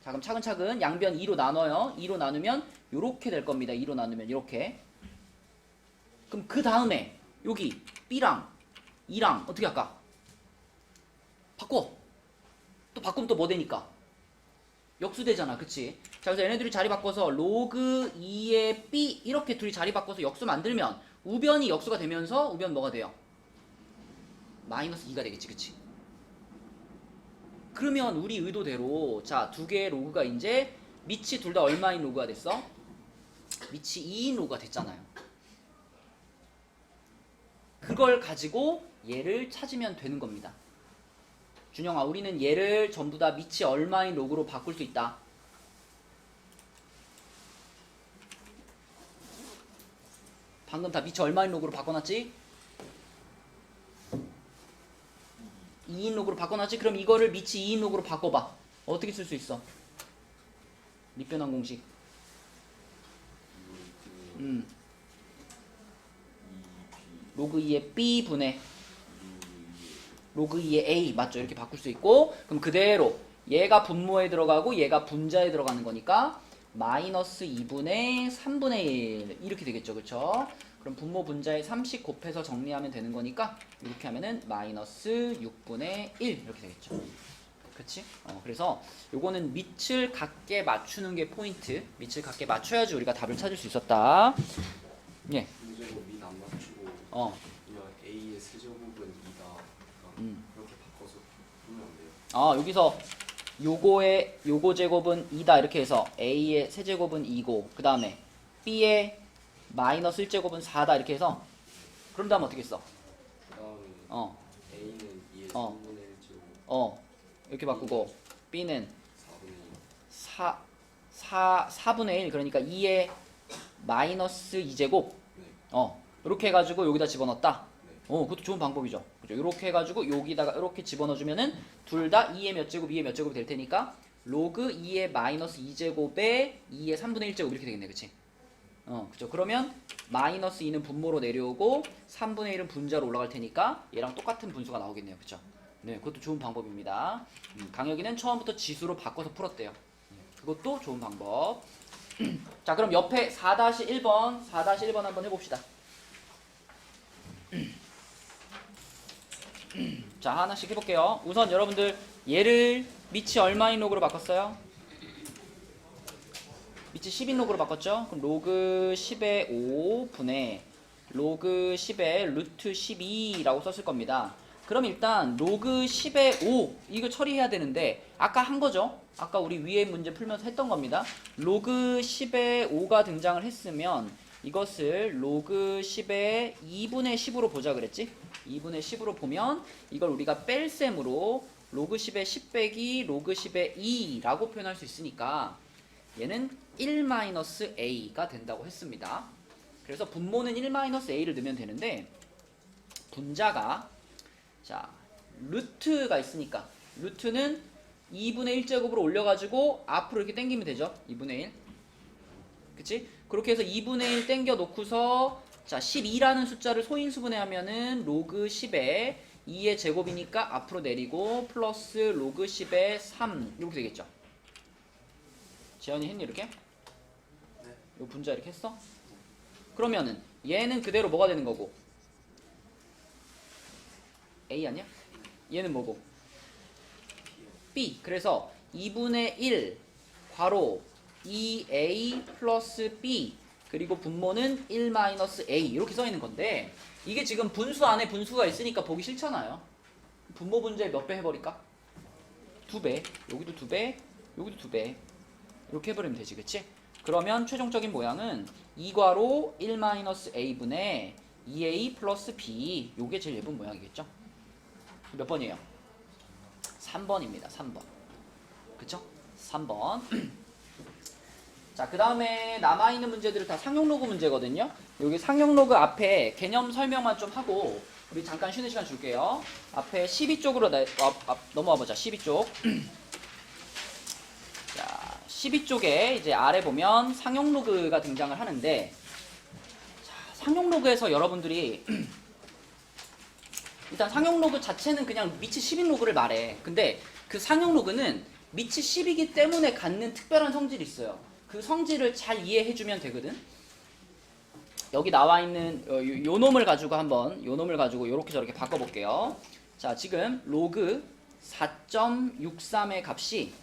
자, 그럼 차근차근 양변 2로 나눠요. 2로 나누면 요렇게 될 겁니다. 2로 나누면 이렇게. 그럼 그 다음에 여기 B랑 2랑 어떻게 할까? 바꿔. 또 바꾸면 또 뭐 되니까? 역수되잖아. 그치? 자, 그래서 얘네들이 자리 바꿔서 로그 2의 B 이렇게 둘이 자리 바꿔서 역수 만들면 우변이 역수가 되면서 우변 뭐가 돼요? 마이너스 2가 되겠지. 그치? 그러면 우리 의도대로 자, 두 개의 로그가 이제 밑이 둘 다 얼마인 로그가 됐어? 밑이 2인 로그가 됐잖아요. 그걸 가지고 얘를 찾으면 되는 겁니다. 준영아, 우리는 얘를 전부 다 밑이 얼마인 로그로 바꿀 수 있다. 방금 다 밑이 얼마인 로그로 바꿔놨지? 2인 로그로 바꿔놨지? 그럼 이거를 밑이 2인 로그로 바꿔봐. 어떻게 쓸 수 있어? 밑변환 공식. 로그 2의 B 분의 로그 2의 A 맞죠? 이렇게 바꿀 수 있고, 그럼 그대로 얘가 분모에 들어가고 얘가 분자에 들어가는 거니까 마이너스 2분의 3분의 1 이렇게 되겠죠. 그쵸? 그럼 분모 분자에 30 곱해서 정리하면 되는 거니까 이렇게 하면은 마이너스 6분의 1 이렇게 되겠죠. 그치? 그래서 요거는 밑을 같게 맞추는 게 포인트. 밑을 같게 맞춰야지 우리가 답을 찾을 수 있었다. 예. 문제고 밑 안 맞추고 그냥 A의 세제곱은 2다. 이렇게 바꿔서 보면 안 돼요. 아 여기서 요거 제곱은 2다 이렇게 해서 A의 세제곱은 2고 그 다음에 B의 마이너스 1제곱은 4다 이렇게 해서 그럼 다음 어떻게 써? 그다음에 어, A는 2의 어. 3분의 1제곱 이렇게 바꾸고 B는 4분의 1. 4분의 1 그러니까 2의 마이너스 2제곱 네. 이렇게 해가지고 여기다 집어넣었다. 네. 그것도 좋은 방법이죠. 그죠? 이렇게 해가지고 여기다가 이렇게 집어넣어주면은 둘 다 2의 몇 제곱, 2의 몇 제곱이 될 테니까 로그 2의 마이너스 2제곱에 2의 3분의 1제곱 이렇게 되겠네, 그치? 그죠? 그러면 마이너스 2는 분모로 내려오고 3분의 1은 분자로 올라갈 테니까 얘랑 똑같은 분수가 나오겠네요, 그죠? 네, 그것도 좋은 방법입니다. 강혁이는 처음부터 지수로 바꿔서 풀었대요. 그것도 좋은 방법. 자, 그럼 옆에 4-1번 한번 해봅시다. 자, 하나씩 해볼게요. 우선 여러분들 얘를 밑이 얼마인 로그로 바꿨어요? 밑이 10인 로그로 바꿨죠? 그럼 로그 10의 5분의 로그 10의 루트 12라고 썼을 겁니다. 그럼 일단 로그 10의 5 이거 처리해야 되는데 아까 한 거죠? 아까 우리 위에 문제 풀면서 했던 겁니다. 로그 10의 5가 등장을 했으면 이것을 로그 10의 2분의 10으로 보자 그랬지? 2분의 10으로 보면 이걸 우리가 뺄셈으로 로그 10의 10 빼기 로그 10의 2라고 표현할 수 있으니까 얘는 1-a가 된다고 했습니다. 그래서 분모는 1-a를 넣으면 되는데 분자가 자 루트가 있으니까 루트는 2분의 1제곱으로 올려가지고 앞으로 이렇게 당기면 되죠. 2분의 1 그치? 그렇게 해서 2분의 1 당겨 놓고서 자 12라는 숫자를 소인수분해하면은 로그 10에 2의 제곱이니까 앞으로 내리고 플러스 로그 10의 3 이렇게 되겠죠. 재현이 했니 이렇게? 네. 요 분자 이렇게 했어? 그러면은 얘는 그대로 뭐가 되는 거고? A 아니야? 얘는 뭐고? B. 그래서 2분의 1 괄호 2A 플러스 B 그리고 분모는 1-A 이렇게 써있는 건데 이게 지금 분수 안에 분수가 있으니까 보기 싫잖아요. 분모 분자에 몇 배 해버릴까? 2배. 여기도 2배. 여기도 2배. 이렇게 해버리면 되지, 그치? 그러면 최종적인 모양은 2괄호 1-A분의 2A 플러스 B 요게 제일 예쁜 모양이겠죠? 몇 번이에요? 3번입니다. 3번. 그쵸? 3번. 자, 그 다음에 남아있는 문제들은 다 상용로그 문제거든요. 여기 상용로그 앞에 개념 설명만 좀 하고 우리 잠깐 쉬는 시간 줄게요. 앞에 12쪽으로 넘어와보자. 12쪽. 자, 12쪽에 이제 아래 보면 상용로그가 등장을 하는데 자, 상용로그에서 여러분들이 일단 상용로그 자체는 그냥 밑이 10인 로그를 말해. 근데 그 상용로그는 밑이 10이기 때문에 갖는 특별한 성질이 있어요. 그 성질을 잘 이해해주면 되거든. 여기 나와 있는 요 놈을 가지고 한번 요 놈을 가지고 요렇게 저렇게 바꿔볼게요. 자, 지금 로그 4.63의 값이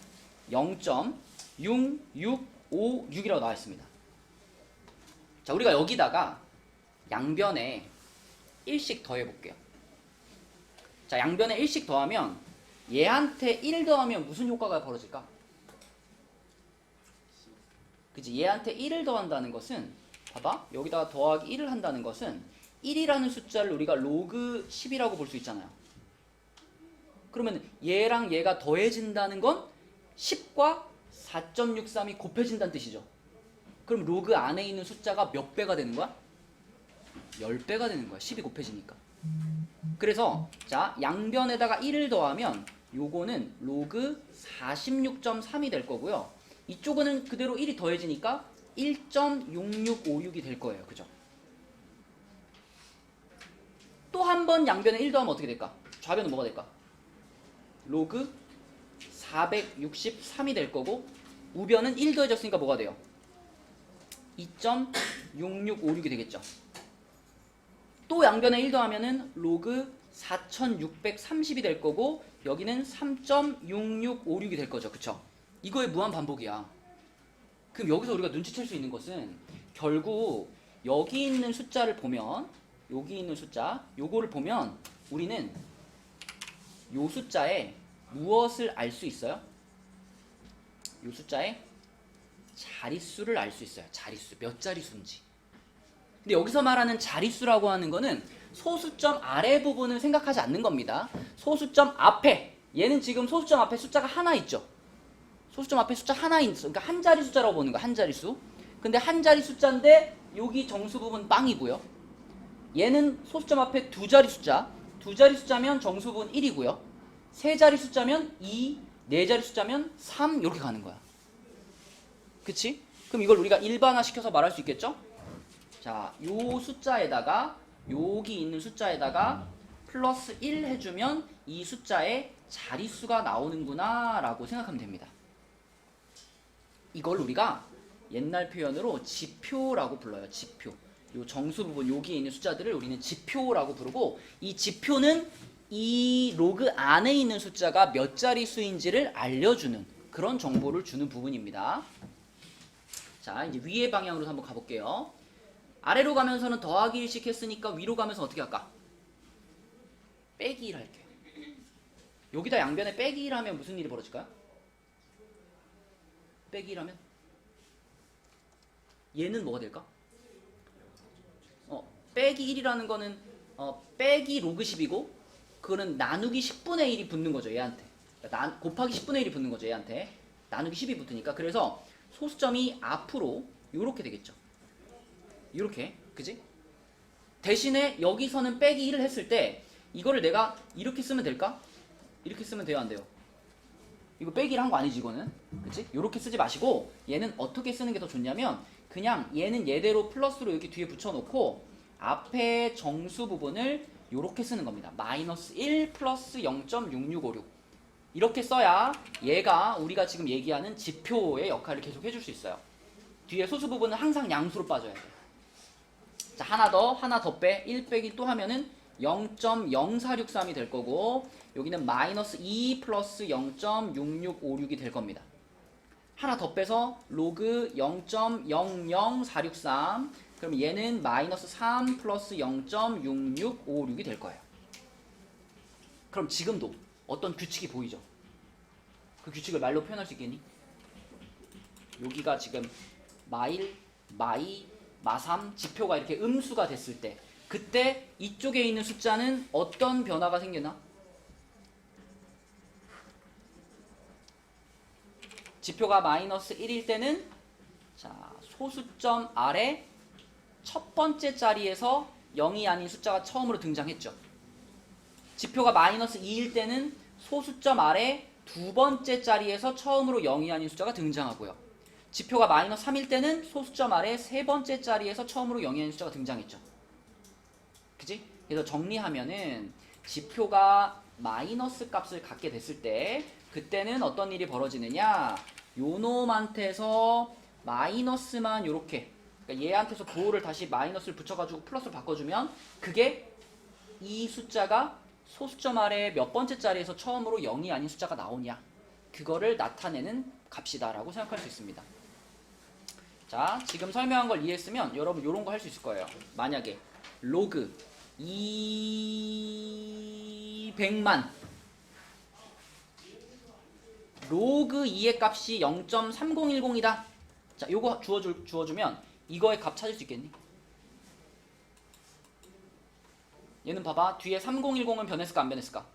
0.6656이라고 나와 있습니다. 자, 우리가 여기다가 양변에 1씩 더해볼게요. 자, 양변에 1씩 더하면 얘한테 1 더하면 무슨 효과가 벌어질까? 그치? 얘한테 1을 더한다는 것은 봐봐. 여기다가 더하기 1을 한다는 것은 1이라는 숫자를 우리가 로그 10이라고 볼 수 있잖아요. 그러면 얘랑 얘가 더해진다는 건 10과 4.63이 곱해진다는 뜻이죠. 그럼 로그 안에 있는 숫자가 몇 배가 되는 거야? 10배가 되는 거야. 10이 곱해지니까. 그래서 자 양변에다가 1을 더하면 요거는 로그 46.3이 될 거고요. 이쪽은 그대로 1이 더해지니까 1.6656이 될 거예요. 그죠? 또 한 번 양변에 1 더하면 어떻게 될까? 좌변은 뭐가 될까? 로그 463이 될 거고 우변은 1 더해졌으니까 뭐가 돼요? 2.6656이 되겠죠. 또 양변에 1 더하면은 로그 4630이 될 거고 여기는 3.6656이 될 거죠. 그쵸? 이거의 무한 반복이야. 그럼 여기서 우리가 눈치챌 수 있는 것은 결국 여기 있는 숫자를 보면 여기 있는 숫자 요거를 보면 우리는 요 숫자에 무엇을 알 수 있어요? 요 숫자에 자릿수를 알 수 있어요. 자릿수. 몇 자릿수인지. 근데 여기서 말하는 자릿수라고 하는 거는 소수점 아래 부분을 생각하지 않는 겁니다. 소수점 앞에, 얘는 지금 소수점 앞에 숫자가 하나 있죠. 소수점 앞에 숫자 하나 있어. 그러니까 한 자리 숫자라고 보는 거야. 한 자릿수. 근데 한 자리 숫자인데 여기 정수 부분 빵이고요. 얘는 소수점 앞에 두 자리 숫자. 두 자리 숫자면 정수 부분 1이고요. 세 자리 숫자면 2, 네 자리 숫자면 3 이렇게 가는 거야. 그치? 그럼 이걸 우리가 일반화 시켜서 말할 수 있겠죠? 자, 요 숫자에다가 여기 있는 숫자에다가 플러스 1 해주면 이 숫자에 자릿수가 나오는구나 라고 생각하면 됩니다. 이걸 우리가 옛날 표현으로 지표라고 불러요. 지표. 요 정수 부분 여기에 있는 숫자들을 우리는 지표라고 부르고, 이 지표는 이 로그 안에 있는 숫자가 몇 자릿수인지를 알려주는 그런 정보를 주는 부분입니다. 자, 이제 위의 방향으로 한번 가볼게요. 아래로 가면서는 더하기 1씩 했으니까 위로 가면서 어떻게 할까? 빼기 1 할게요. 여기다 양변에 빼기 1 하면 무슨 일이 벌어질까요? 빼기 1 하면 얘는 뭐가 될까? 빼기 1이라는 거는 빼기 로그 10이고 그거는 나누기 10분의 1이 붙는 거죠, 얘한테. 그러니까 곱하기 10분의 1이 붙는 거죠, 얘한테. 나누기 10이 붙으니까. 그래서 소수점이 앞으로 요렇게 되겠죠. 요렇게. 그지? 대신에 여기서는 빼기 1을 했을 때 이거를 내가 이렇게 쓰면 될까? 이렇게 쓰면 돼요, 안 돼요? 이거 빼기를 한 거 아니지, 이거는. 그치? 요렇게 쓰지 마시고 얘는 어떻게 쓰는 게 더 좋냐면 그냥 얘는 얘대로 플러스로 여기 뒤에 붙여놓고 앞에 정수 부분을 요렇게 쓰는 겁니다. 마이너스 1 플러스 0.6656 이렇게 써야 얘가 우리가 지금 얘기하는 지표의 역할을 계속 해줄 수 있어요. 뒤에 소수 부분은 항상 양수로 빠져야 돼요. 자, 하나 더 빼. 1 빼기 또 하면은 0.0463이 될 거고 여기는 마이너스 2 플러스 0.6656이 될 겁니다. 하나 더 빼서 로그 0.00463 그럼 얘는 마이너스 3 플러스 0.6656이 될 거예요. 그럼 지금도 어떤 규칙이 보이죠? 그 규칙을 말로 표현할 수 있겠니? 여기가 지금 마일, 마이, 마3 지표가 이렇게 음수가 됐을 때 그때 이쪽에 있는 숫자는 어떤 변화가 생기나? 지표가 마이너스 1일 때는 자, 소수점 아래 첫 번째 자리에서 0이 아닌 숫자가 처음으로 등장했죠. 지표가 마이너스 2일 때는 소수점 아래 두 번째 자리에서 처음으로 0이 아닌 숫자가 등장하고요. 지표가 마이너스 3일 때는 소수점 아래 세 번째 자리에서 처음으로 0이 아닌 숫자가 등장했죠. 그치? 그래서 정리하면은 지표가 마이너스 값을 갖게 됐을 때 그때는 어떤 일이 벌어지느냐, 요놈한테서 마이너스만 요렇게, 그러니까 얘한테서 보호를 다시 마이너스를 붙여가지고 플러스로 바꿔주면 그게 이 숫자가 소수점 아래 몇 번째 자리에서 처음으로 0이 아닌 숫자가 나오냐, 그거를 나타내는 값이다라고 생각할 수 있습니다. 자, 지금 설명한 걸 이해했으면 여러분 요런 거 할 수 있을 거예요. 만약에 로그 200만 로그 2의 값이 0.3010이다. 자, 요거 주어주면 이거의 값 찾을 수 있겠니? 얘는 봐봐. 뒤에 3010은 변했을까 안 변했을까?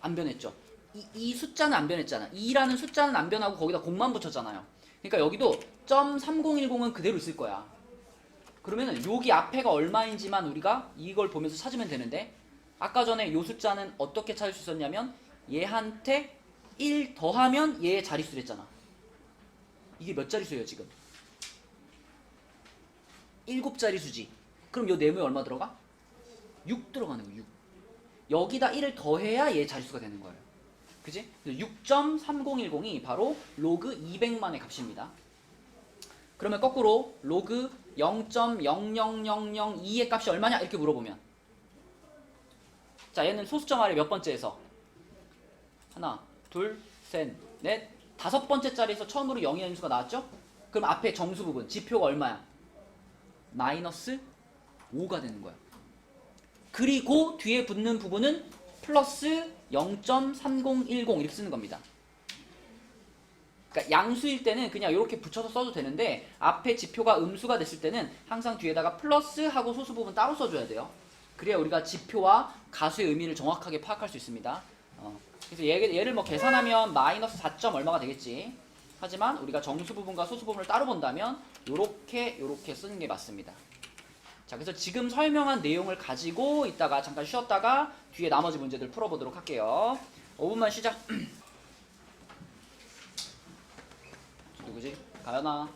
안 변했죠. 이 숫자는 안 변했잖아. 2라는 숫자는 안 변하고 거기다 0만 붙였잖아요. 그러니까 여기도 .3010은 그대로 있을 거야. 그러면은 여기 앞에가 얼마인지만 우리가 이걸 보면서 찾으면 되는데 아까 전에 요 숫자는 어떻게 찾을 수 있었냐면 얘한테 1 더하면 얘의 자릿수랬잖아. 이게 몇 자릿수예요 지금? 7자릿수지. 그럼 요 네모에 얼마 들어가? 6 들어가는 거예요. 6. 여기다 1을 더해야 얘 자릿수가 되는 거예요. 그지? 6.3010이 바로 로그 200만의 값입니다. 그러면 거꾸로 로그 0.00002의 값이 얼마냐? 이렇게 물어보면 자, 얘는 소수점 아래 몇 번째에서? 하나, 둘, 셋, 넷, 다섯 번째 자리에서 처음으로 0이 아닌 수가 나왔죠? 그럼 앞에 정수 부분, 지표가 얼마야? 마이너스 5가 되는 거야. 그리고 뒤에 붙는 부분은 플러스 0.3010 이렇게 쓰는 겁니다. 그러니까 양수일 때는 그냥 이렇게 붙여서 써도 되는데 앞에 지표가 음수가 됐을 때는 항상 뒤에다가 플러스 하고 소수 부분 따로 써줘야 돼요. 그래야 우리가 지표와 가수의 의미를 정확하게 파악할 수 있습니다. 그래서 얘를 뭐 계산하면 마이너스 4점 얼마가 되겠지. 하지만 우리가 정수 부분과 소수 부분을 따로 본다면 요렇게 쓰는 게 맞습니다. 자, 그래서 지금 설명한 내용을 가지고 이따가 잠깐 쉬었다가 뒤에 나머지 문제들 풀어보도록 할게요. 5분만 쉬자. 누구지? 가연아.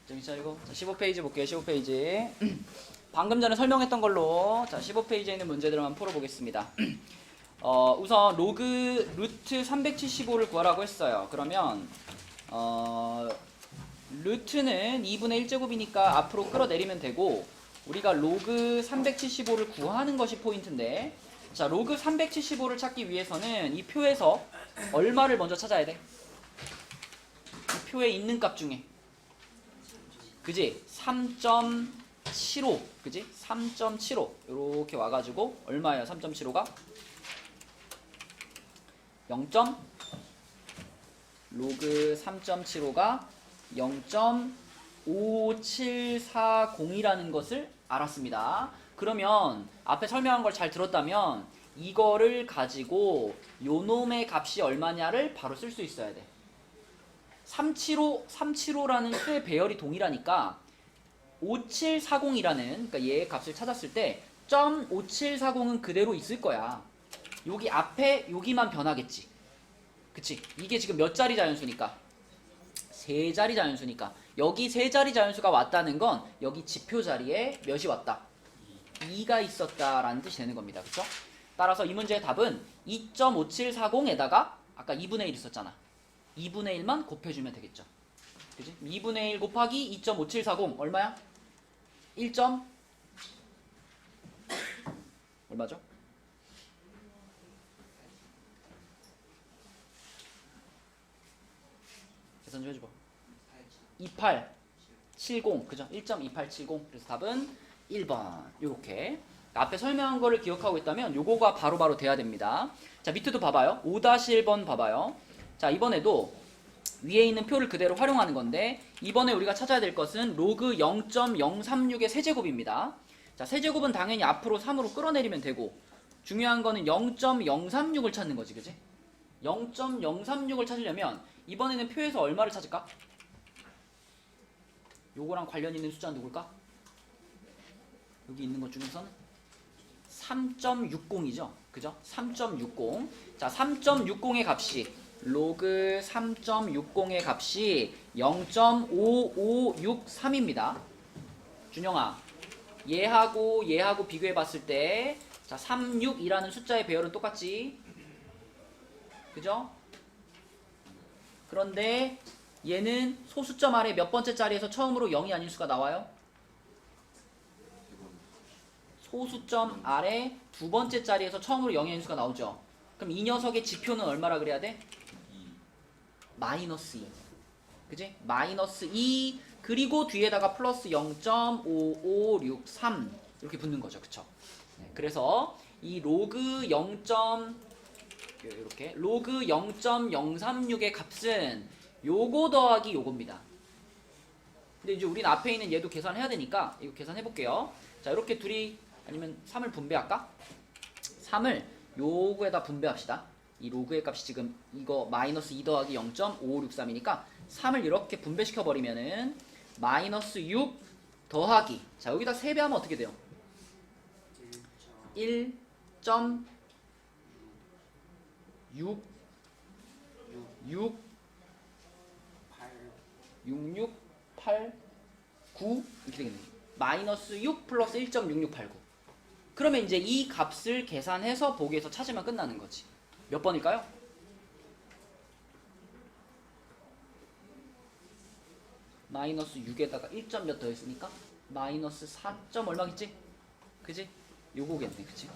정신 차리고. 자, 15페이지 볼게요. 15페이지. 방금 전에 설명했던 걸로 자 15페이지에 있는 문제들만 풀어보겠습니다. 우선 로그 루트 375를 구하라고 했어요. 그러면 루트는 2분의 1제곱이니까 앞으로 끌어내리면 되고 우리가 로그 375를 구하는 것이 포인트인데 자 로그 375를 찾기 위해서는 이 표에서 얼마를 먼저 찾아야 돼? 이 표에 있는 값 중에 그지? 3.75 그지? 3.75 이렇게 와가지고 얼마예요? 3.75가 0. 로그 3.75가 0.5740이라는 것을 알았습니다. 그러면 앞에 설명한 걸 잘 들었다면 이거를 가지고 요놈의 값이 얼마냐를 바로 쓸 수 있어야 돼. 375라는 수의 배열이 동일하니까 5740이라는 그러니까 얘의 값을 찾았을 때 0.5740은 그대로 있을 거야. 여기 앞에 여기만 변하겠지. 그치? 이게 지금 몇 자리 자연수니까? 세 자리 자연수니까 여기 세 자리 자연수가 왔다는 건 여기 지표 자리에 몇이 왔다? 2가 있었다라는 뜻이 되는 겁니다. 그쵸? 따라서 이 문제의 답은 2.5740에다가 아까 2분의 1 있었잖아. 2분의 1만 곱해주면 되겠죠. 그치? 2분의 1 곱하기 2.5740 얼마야? 1. 얼마죠? 계산 좀 해줘봐. 2870 그죠? 1.2870 그래서 답은 1번 요렇게 앞에 설명한 거를 기억하고 있다면 요거가 바로바로 돼야 됩니다. 자 밑에도 봐봐요. 5-1번 봐봐요. 자 이번에도 위에 있는 표를 그대로 활용하는 건데 이번에 우리가 찾아야 될 것은 로그 0.036의 세제곱입니다. 자 세제곱은 당연히 앞으로 3으로 끌어내리면 되고 중요한 거는 0.036을 찾는 거지 그지? 0.036을 찾으려면 이번에는 표에서 얼마를 찾을까? 요거랑 관련 있는 숫자는 누굴까? 여기 있는 것 중에서는 3.60이죠. 그죠? 3.60. 자, 3.60의 값이 로그 3.60의 값이 0.5563입니다. 준영아, 얘하고 비교해 봤을 때 자, 36이라는 숫자의 배열은 똑같지? 그죠? 그런데 얘는 소수점 아래 몇 번째 자리에서 처음으로 0이 아닌 수가 나와요? 소수점 아래 두 번째 자리에서 처음으로 0이 아닌 수가 나오죠. 그럼 이 녀석의 지표는 얼마라 그래야 돼? 마이너스 2. 그지? 마이너스 2 그리고 뒤에다가 플러스 0.5563 이렇게 붙는 거죠. 그쵸? 네, 그래서 이 로그 0. 이렇게 로그 0.036의 값은 요거 더하기 요겁니다. 근데 이제 우린 앞에 있는 얘도 계산해야 되니까 이거 계산해 볼게요. 자 이렇게 둘이 아니면 3을 분배할까? 3을 요거에다 분배합시다. 이 로그의 값이 지금 이거 마이너스 2 더하기 0.5563이니까 3을 이렇게 분배시켜 버리면은 마이너스 6 더하기 자 여기다 세배하면 어떻게 돼요? 1.6 6689 이렇게 되겠네. 마이너스 6 플러스 1.6689. 그러면 이제 이 값을 계산해서 보기에서 찾으면 끝나는 거지. 몇 번일까요? 마이너스 6에다가 1점 몇 더했으니까 마이너스 4점 얼마겠지? 그지? 요거겠네. 그치?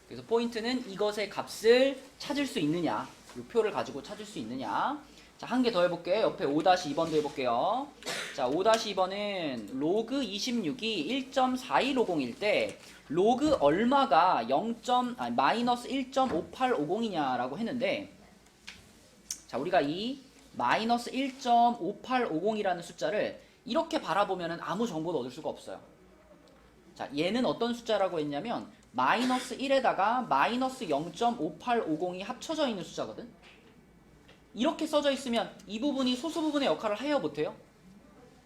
그래서 포인트는 이것의 값을 찾을 수 있느냐 요 표를 가지고 찾을 수 있느냐. 자, 한 개 더 해볼게. 옆에 5-2번도 해볼게요. 자, 5-2번은 로그 26이 1.4150일 때 로그 얼마가 마이너스 1.5850이냐라고 했는데, 자, 우리가 이 마이너스 1.5850이라는 숫자를 이렇게 바라보면 아무 정보도 얻을 수가 없어요. 자, 얘는 어떤 숫자라고 했냐면 마이너스 1에다가 마이너스 0.5850이 합쳐져 있는 숫자거든. 이렇게 써져 있으면 이 부분이 소수 부분의 역할을 해요, 못해요?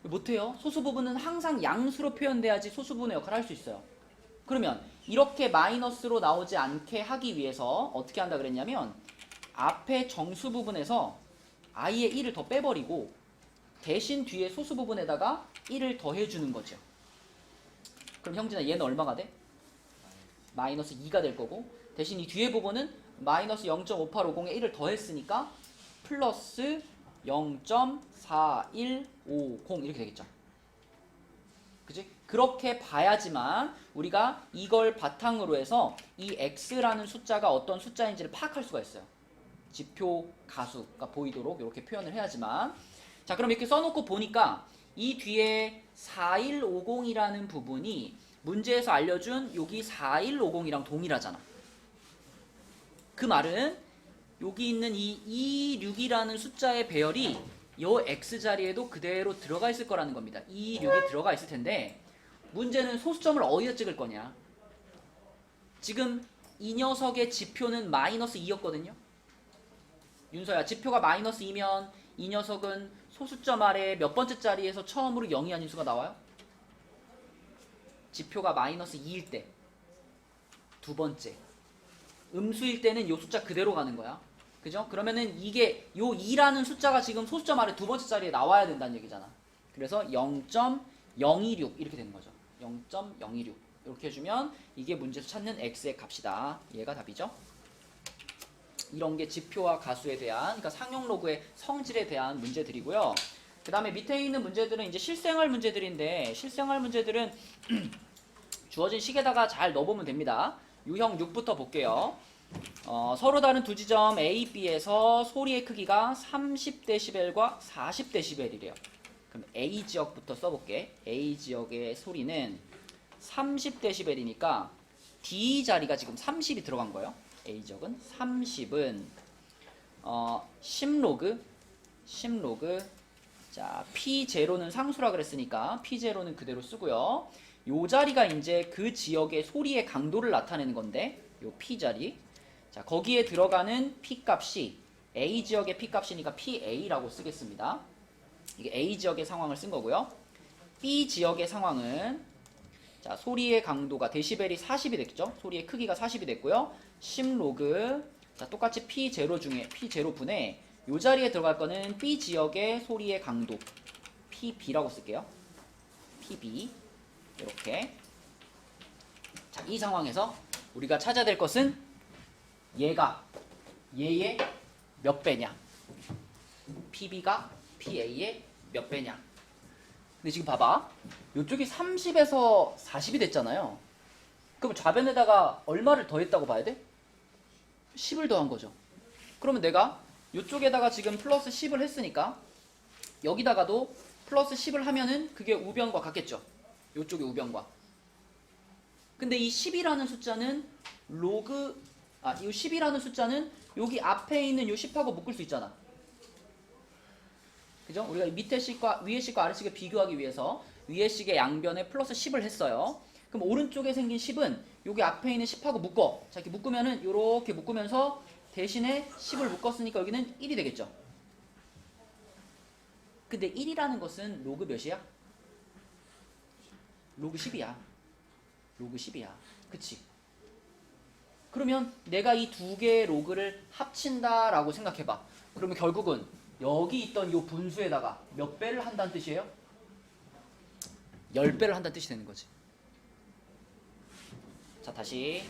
못해요. 소수 부분은 항상 양수로 표현돼야지 소수 부분의 역할을 할 수 있어요. 그러면 이렇게 마이너스로 나오지 않게 하기 위해서 어떻게 한다 그랬냐면 앞에 정수 부분에서 아예 1을 더 빼버리고 대신 뒤에 소수 부분에다가 1을 더해주는 거죠. 그럼 형진아, 얘는 얼마가 돼? 마이너스 2가 될 거고, 대신 이 뒤에 부분은 마이너스 0.5850에 1을 더했으니까 플러스 0.4150 이렇게 되겠죠. 그치? 그렇게 봐야지만 우리가 이걸 바탕으로 해서 이 x라는 숫자가 어떤 숫자인지를 파악할 수가 있어요. 지표 가수가 보이도록 이렇게 표현을 해야지만. 자, 그럼 이렇게 써놓고 보니까 이 뒤에 4150이라는 부분이 문제에서 알려준 여기 4150이랑 동일하잖아. 그 말은 여기 있는 이 26이라는 숫자의 배열이 요 x자리에도 그대로 들어가 있을 거라는 겁니다. 26이 들어가 있을 텐데 문제는 소수점을 어디다 찍을 거냐. 지금 이 녀석의 지표는 마이너스 2였거든요. 윤서야, 지표가 마이너스 2면 이 녀석은 소수점 아래 몇 번째 자리에서 처음으로 0이 아닌 수가 나와요? 지표가 마이너스 2일 때 두 번째, 음수일 때는 이 숫자 그대로 가는 거야. 그죠? 그러면은 이게 요 2라는 숫자가 지금 소수점 아래 두 번째 자리에 나와야 된다는 얘기잖아. 그래서 0.026 이렇게 되는 거죠. 0.026 이렇게 해주면 이게 문제에서 찾는 x의 값이다. 얘가 답이죠. 이런 게 지표와 가수에 대한, 그러니까 상용 로그의 성질에 대한 문제들이고요. 그 다음에 밑에 있는 문제들은 이제 실생활 문제들인데, 실생활 문제들은 주어진 식에다가 잘 넣어보면 됩니다. 유형 6부터 볼게요. 서로 다른 두 지점 A, B에서 소리의 크기가 30dB과 40dB이래요. 그럼 A 지역부터 써볼게. A 지역의 소리는 30dB이니까 D 자리가 지금 30이 들어간 거예요. A 지역은 30은 10로그 자, P0는 상수라 그랬으니까 P0는 그대로 쓰고요. 요 자리가 이제 그 지역의 소리의 강도를 나타내는 건데, 요 P 자리. 자, 거기에 들어가는 P 값이 A 지역의 P 값이니까 PA라고 쓰겠습니다. 이게 A 지역의 상황을 쓴 거고요. B 지역의 상황은, 자, 소리의 강도가 데시벨이 40이 됐죠. 소리의 크기가 40이 됐고요. 10로그, 자, 똑같이 P0 중에 P0분에 요 자리에 들어갈 거는 B 지역의 소리의 강도 PB라고 쓸게요. PB. 이렇게. 자, 이 상황에서 우리가 찾아야 될 것은 얘의 몇 배냐, PB가 PA의 몇 배냐. 근데 지금 봐봐, 이쪽이 30에서 40이 됐잖아요. 그럼 좌변에다가 얼마를 더했다고 봐야 돼? 10을 더한 거죠. 그러면 내가 이쪽에다가 지금 플러스 10을 했으니까 여기다가도 플러스 10을 하면은 그게 우변과 같겠죠. 이쪽의 우변과. 근데 이 10이라는 숫자는 이 10이라는 숫자는 여기 앞에 있는 이 10하고 묶을 수 있잖아. 그죠? 우리가 밑에 식과 위에 식과 아래 식을 비교하기 위해서 위에 식의 양변에 플러스 10을 했어요. 그럼 오른쪽에 생긴 10은 여기 앞에 있는 10하고 묶어. 자, 이렇게 묶으면은 이렇게 묶으면서 대신에 10을 묶었으니까 여기는 1이 되겠죠. 근데 1이라는 것은 로그 몇이야? 로그 10이야. 로그 10이야. 그치? 그러면 내가 이 두 개의 로그를 합친다라고 생각해봐. 그러면 결국은 여기 있던 이 분수에다가 몇 배를 한다는 뜻이에요? 10배를 한다는 뜻이 되는 거지. 자, 다시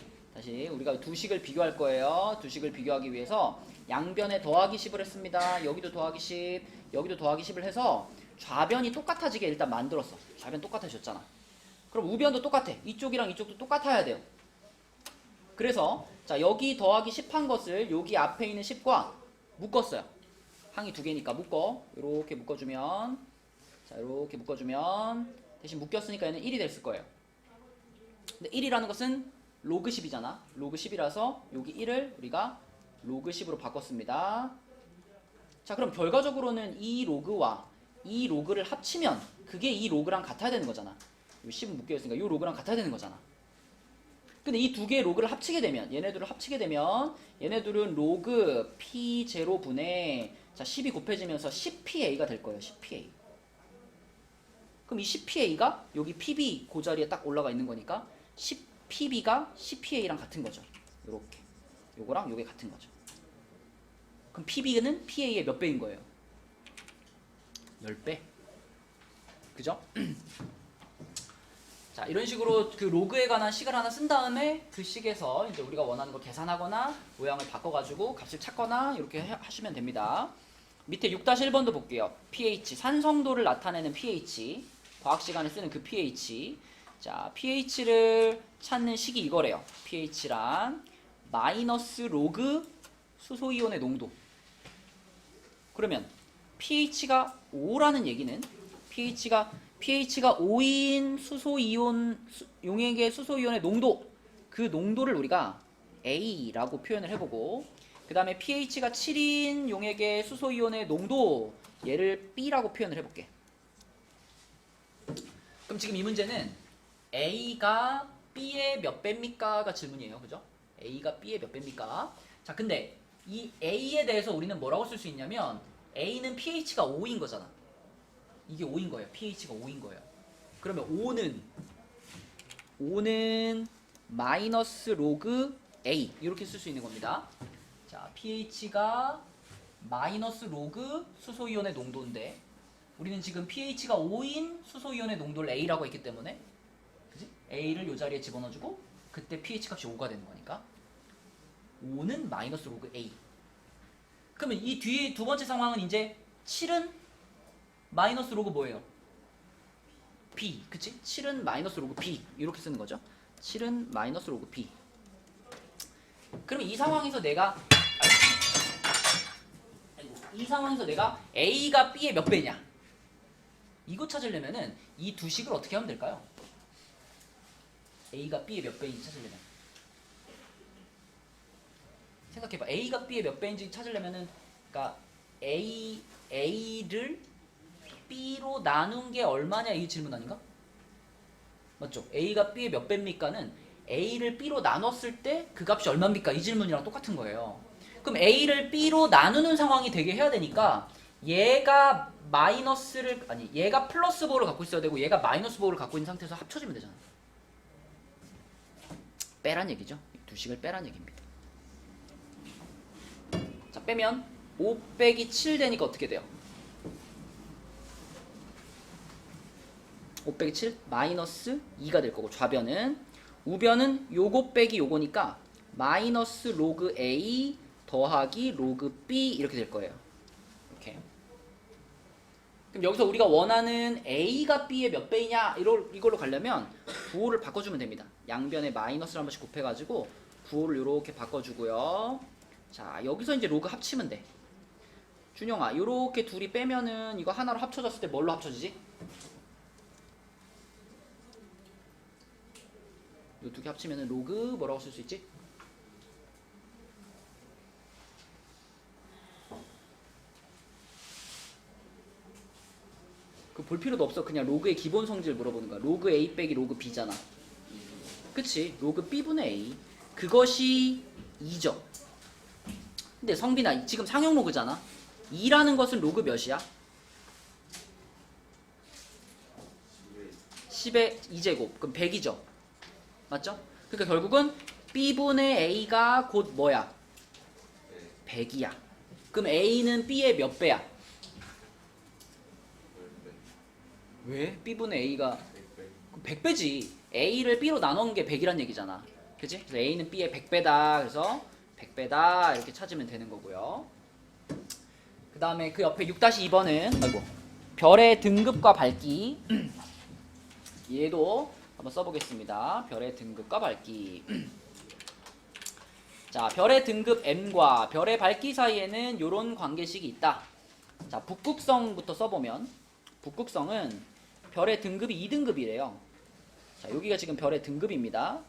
우리가 두 식을 비교할 거예요. 두 식을 비교하기 위해서 양변에 더하기 10을 했습니다. 여기도 더하기 10, 여기도 더하기 10을 해서 좌변이 똑같아지게 일단 만들었어. 좌변 똑같아졌잖아. 그럼 우변도 똑같아. 이쪽이랑 이쪽도 똑같아야 돼요. 그래서 자, 여기 더하기 10 한 것을 여기 앞에 있는 10과 묶었어요. 항이 두 개니까 묶어. 이렇게 묶어주면, 자 이렇게 묶어주면 대신 묶였으니까 얘는 1이 됐을 거예요. 근데 1이라는 것은 로그 10이잖아. 로그 10이라서 여기 1을 우리가 로그 10으로 바꿨습니다. 자 그럼 결과적으로는 이 로그와 이 로그를 합치면 그게 이 로그랑 같아야 되는 거잖아. 이 10은 묶여있으니까 이 로그랑 같아야 되는 거잖아. 근데 이 두 개의 로그를 합치게 되면, 얘네들을 합치게 되면 얘네들은 로그 P0분의 자 10이 곱해지면서 10PA가 될 거예요. 10PA. 그럼 이 10PA가 여기 PB 그 자리에 딱 올라가 있는 거니까 10PB가 10PA랑 같은 거죠. 요렇게. 요거랑 요게 같은 거죠. 그럼 PB는 PA의 몇 배인 거예요? 10배. 그죠? 자, 이런 식으로 그 로그에 관한 식을 하나 쓴 다음에 그 식에서 이제 우리가 원하는 걸 계산하거나 모양을 바꿔가지고 값을 찾거나 이렇게 하시면 됩니다. 밑에 6-1번도 볼게요. pH, 산성도를 나타내는 pH. 과학 시간에 쓰는 그 pH. 자, pH를 찾는 식이 이거래요. pH란 마이너스 로그 수소이온의 농도. 그러면 pH가 5라는 얘기는 pH가 5인 수소이온 용액의 수소이온의 농도, 그 농도를 우리가 A라고 표현을 해보고, 그 다음에 pH가 7인 용액의 수소이온의 농도, 얘를 B라고 표현을 해볼게. 그럼 지금 이 문제는 A가 B의 몇 배입니까? 가 질문이에요. 그죠? A가 B의 몇 배입니까? 자, 근데 이 A에 대해서 우리는 뭐라고 쓸 수 있냐면 A는 pH가 5인 거잖아. 이게 5인 거예요. pH가 5인 거예요. 그러면 5는 마이너스 로그 A 이렇게 쓸 수 있는 겁니다. 자, pH가 마이너스 로그 수소이온의 농도인데 우리는 지금 pH가 5인 수소이온의 농도를 A라고 했기 때문에 그치? A를 이 자리에 집어넣어주고 그때 pH 값이 5가 되는 거니까 5는 마이너스 로그 A. 그러면 이 뒤에 두 번째 상황은 이제 7은 마이너스 로그 뭐예요? B, 그치? 7은 마이너스 로그 B 이렇게 쓰는 거죠. 7은 마이너스 로그 B. 그러면 이 상황에서 내가 A가 B의 몇 배냐? 이거 찾으려면은 이 두 식을 어떻게 하면 될까요? A가 B의 몇 배인지 찾으려면 생각해봐. A가 B의 몇 배인지 찾으려면은 그러니까 A를 B로 나눈 게 얼마냐 이 질문 아닌가? 맞죠? A가 B의 몇 배입니까는 A를 B로 나눴을 때 그 값이 얼마입니까? 이 질문이랑 똑같은 거예요. 그럼 A를 B로 나누는 상황이 되게 해야 되니까 얘가 얘가 플러스 보호를 갖고 있어야 되고 얘가 마이너스 보호를 갖고 있는 상태에서 합쳐지면 되잖아. 빼란 얘기죠. 두 식을 빼란 얘기입니다. 자, 빼면 5 빼기 7 되니까 어떻게 돼요? 5 빼기 7 마이너스 2가 될 거고, 좌변은 우변은 요거 빼기 요거니까 마이너스 로그 A 더하기 로그 B 이렇게 될 거예요. 이렇게. 그럼 여기서 우리가 원하는 A가 B의 몇 배이냐 이걸로 가려면 부호를 바꿔주면 됩니다. 양변에 마이너스를 한 번씩 곱해가지고 부호를 이렇게 바꿔주고요. 자, 여기서 이제 로그 합치면 돼. 준영아, 이렇게 둘이 빼면은 이거 하나로 합쳐졌을 때 뭘로 합쳐지지? 이 두 개 합치면은 로그 뭐라고 쓸 수 있지? 그 볼 필요도 없어. 그냥 로그의 기본 성질 물어보는 거야. 로그 A 빼기 로그 B잖아. 그치? 로그 B분의 A. 그것이 2죠. 근데 성빈아, 지금 상용 로그잖아. 2라는 것은 로그 몇이야? 10의 2제곱. 그럼 100이죠. 맞죠? 그러니까 결국은 B분의 A가 곧 뭐야? 100이야. 그럼 A는 B의 몇 배야? 왜? B분의 A가 100배지. A를 B로 나눈 게 100이란 얘기잖아. 그치? 그래서 A는 B의 100배다. 그래서 100배다. 이렇게 찾으면 되는 거고요. 그 다음에 그 옆에 6-2번은 별의 등급과 밝기. 얘도 한번 써보겠습니다. 별의 등급과 밝기. 자, 별의 등급 M과 별의 밝기 사이에는 이런 관계식이 있다. 자, 북극성부터 써보면 북극성은 별의 등급이 2등급이래요. 자, 여기가 지금 별의 등급입니다.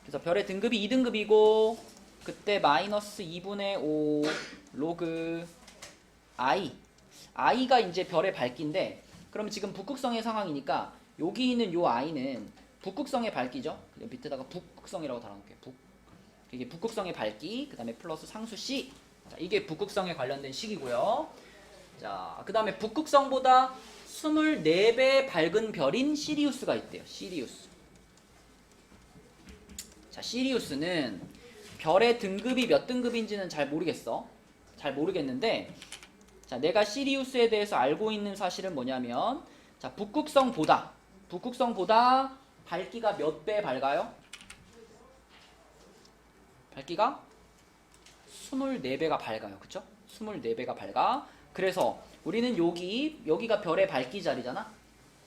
그래서 별의 등급이 2등급이고 그때 마이너스 2분의 5 로그 i가 이제 별의 밝기인데 그럼 지금 북극성의 상황이니까 여기 있는 요 i는 북극성의 밝기죠. 밑에다가 북극성이라고 달아놓을게요. 이게 북극성의 밝기, 그 다음에 플러스 상수 c. 자, 이게 북극성에 관련된 식이고요. 자, 그 다음에 북극성보다 24배 밝은 별인 시리우스가 있대요. 시리우스. 자, 시리우스는 별의 등급이 몇 등급인지는 잘 모르겠어. 잘 모르겠는데, 자, 내가 시리우스에 대해서 알고 있는 사실은 뭐냐면, 자, 북극성보다 밝기가 몇 배 밝아요? 밝기가 24배가 밝아요. 그쵸? 24배가 밝아. 그래서 우리는 여기가 별의 밝기 자리잖아.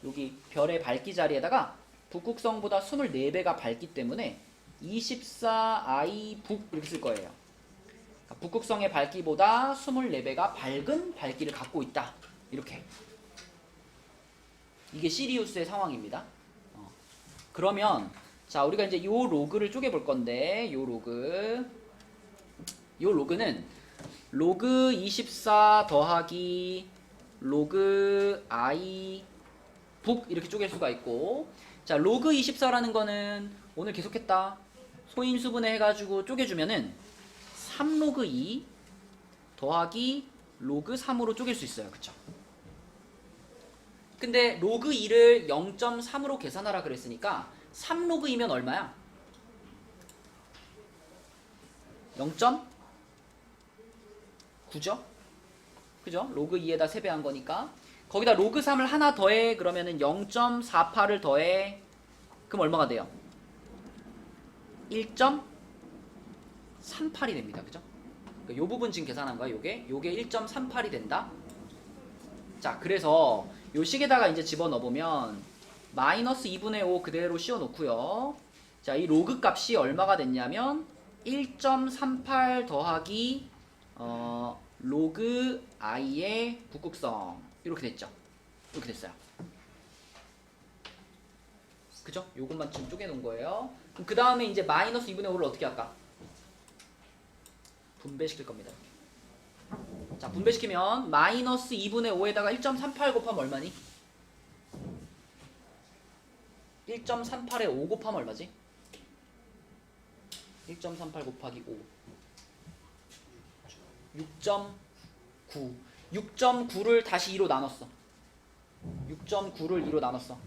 여기 별의 밝기 자리에다가 북극성보다 24배가 밝기 때문에 24i 북 이렇게 쓸 거예요. 그러니까 북극성의 밝기보다 24배가 밝은 밝기를 갖고 있다. 이렇게. 이게 시리우스의 상황입니다. 그러면 자, 우리가 이제 요 로그를 쪼개 볼 건데 요 로그는 로그 24 더하기 로그 i 북 이렇게 쪼갤 수가 있고, 자, 로그 24라는 거는 오늘 계속했다. 소인수분해 해가지고 쪼개주면은 3로그 2 더하기 로그 3으로 쪼갤 수 있어요. 그쵸? 근데 로그 2를 0.3으로 계산하라 그랬으니까 3로그이면 얼마야? 0.9죠? 그죠? 로그 2에다 3배 한 거니까. 거기다 로그 3을 하나 더해. 그러면은 0.48을 더해. 그럼 얼마가 돼요? 1.38이 됩니다. 그죠? 그러니까 요 부분 지금 계산한 거야. 요게 1.38이 된다. 자, 그래서 요 식에다가 이제 집어넣어보면 마이너스 2분의 5 그대로 씌워놓고요. 자, 이 로그 값이 얼마가 됐냐면 1.38 더하기 로그 i의 북극성 이렇게 됐죠. 이렇게 됐어요. 그죠? 요것만 지금 쪼개놓은 거예요. 그럼 그 다음에 이제 마이너스 2분의 5를 어떻게 할까? 분배시킬 겁니다. 자, 분배시키면 마이너스 2분의 5에다가 1.38 곱하면 얼마니? 1.38에 5 곱하면 얼마지? 1.38 곱하기 5 6.9 6.9를 다시 2로 나눴어. 6.9를 2로 나눴어.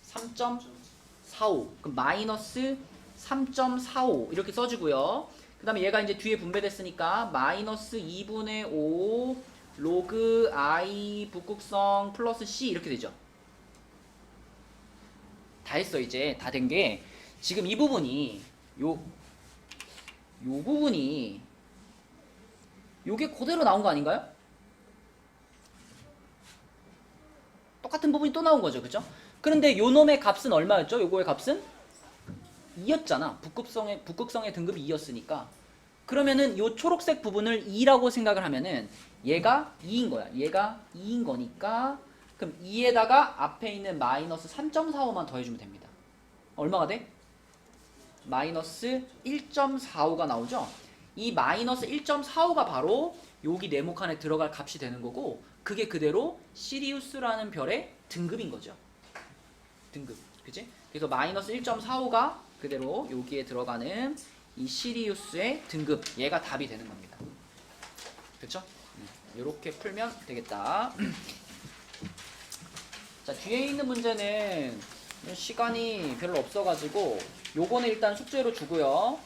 3.45. 그럼 마이너스 3.45 이렇게 써주고요. 그 다음에 얘가 이제 뒤에 분배됐으니까 마이너스 2분의 5 로그 i 북극성 플러스 c 이렇게 되죠. 다 했어. 이제 다 된 게 지금 이 부분이 요 부분이 요게 그대로 나온 거 아닌가요? 똑같은 부분이 또 나온 거죠. 그죠? 그런데 요 놈의 값은 얼마였죠? 요거의 값은 2였잖아. 북극성의 등급이 2였으니까. 그러면은 요 초록색 부분을 2라고 생각을 하면은 얘가 2인 거야. 얘가 2인 거니까 그럼 2에다가 앞에 있는 마이너스 3.45만 더해주면 됩니다. 얼마가 돼? 마이너스 1.45가 나오죠? 이 마이너스 1.45가 바로 여기 네모 칸에 들어갈 값이 되는 거고 그게 그대로 시리우스라는 별의 등급인 거죠. 등급. 그치? 그래서 마이너스 1.45가 그대로 여기에 들어가는 이 시리우스의 등급. 얘가 답이 되는 겁니다. 그쵸? 이렇게 풀면 되겠다. 자, 뒤에 있는 문제는 시간이 별로 없어가지고 요거는 일단 숙제로 주고요.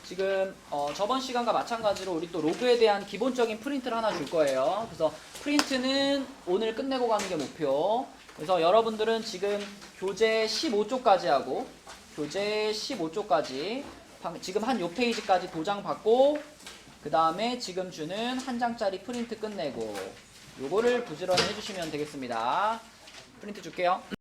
지금 저번 시간과 마찬가지로 우리 또 로그에 대한 기본적인 프린트를 하나 줄 거예요. 그래서 프린트는 오늘 끝내고 가는 게 목표. 그래서 여러분들은 지금 교재 15쪽까지 하고 교재 15쪽까지 지금 한 요 페이지까지 도장 받고 그 다음에 지금 주는 한 장짜리 프린트 끝내고 요거를 부지런히 해주시면 되겠습니다. 프린트 줄게요.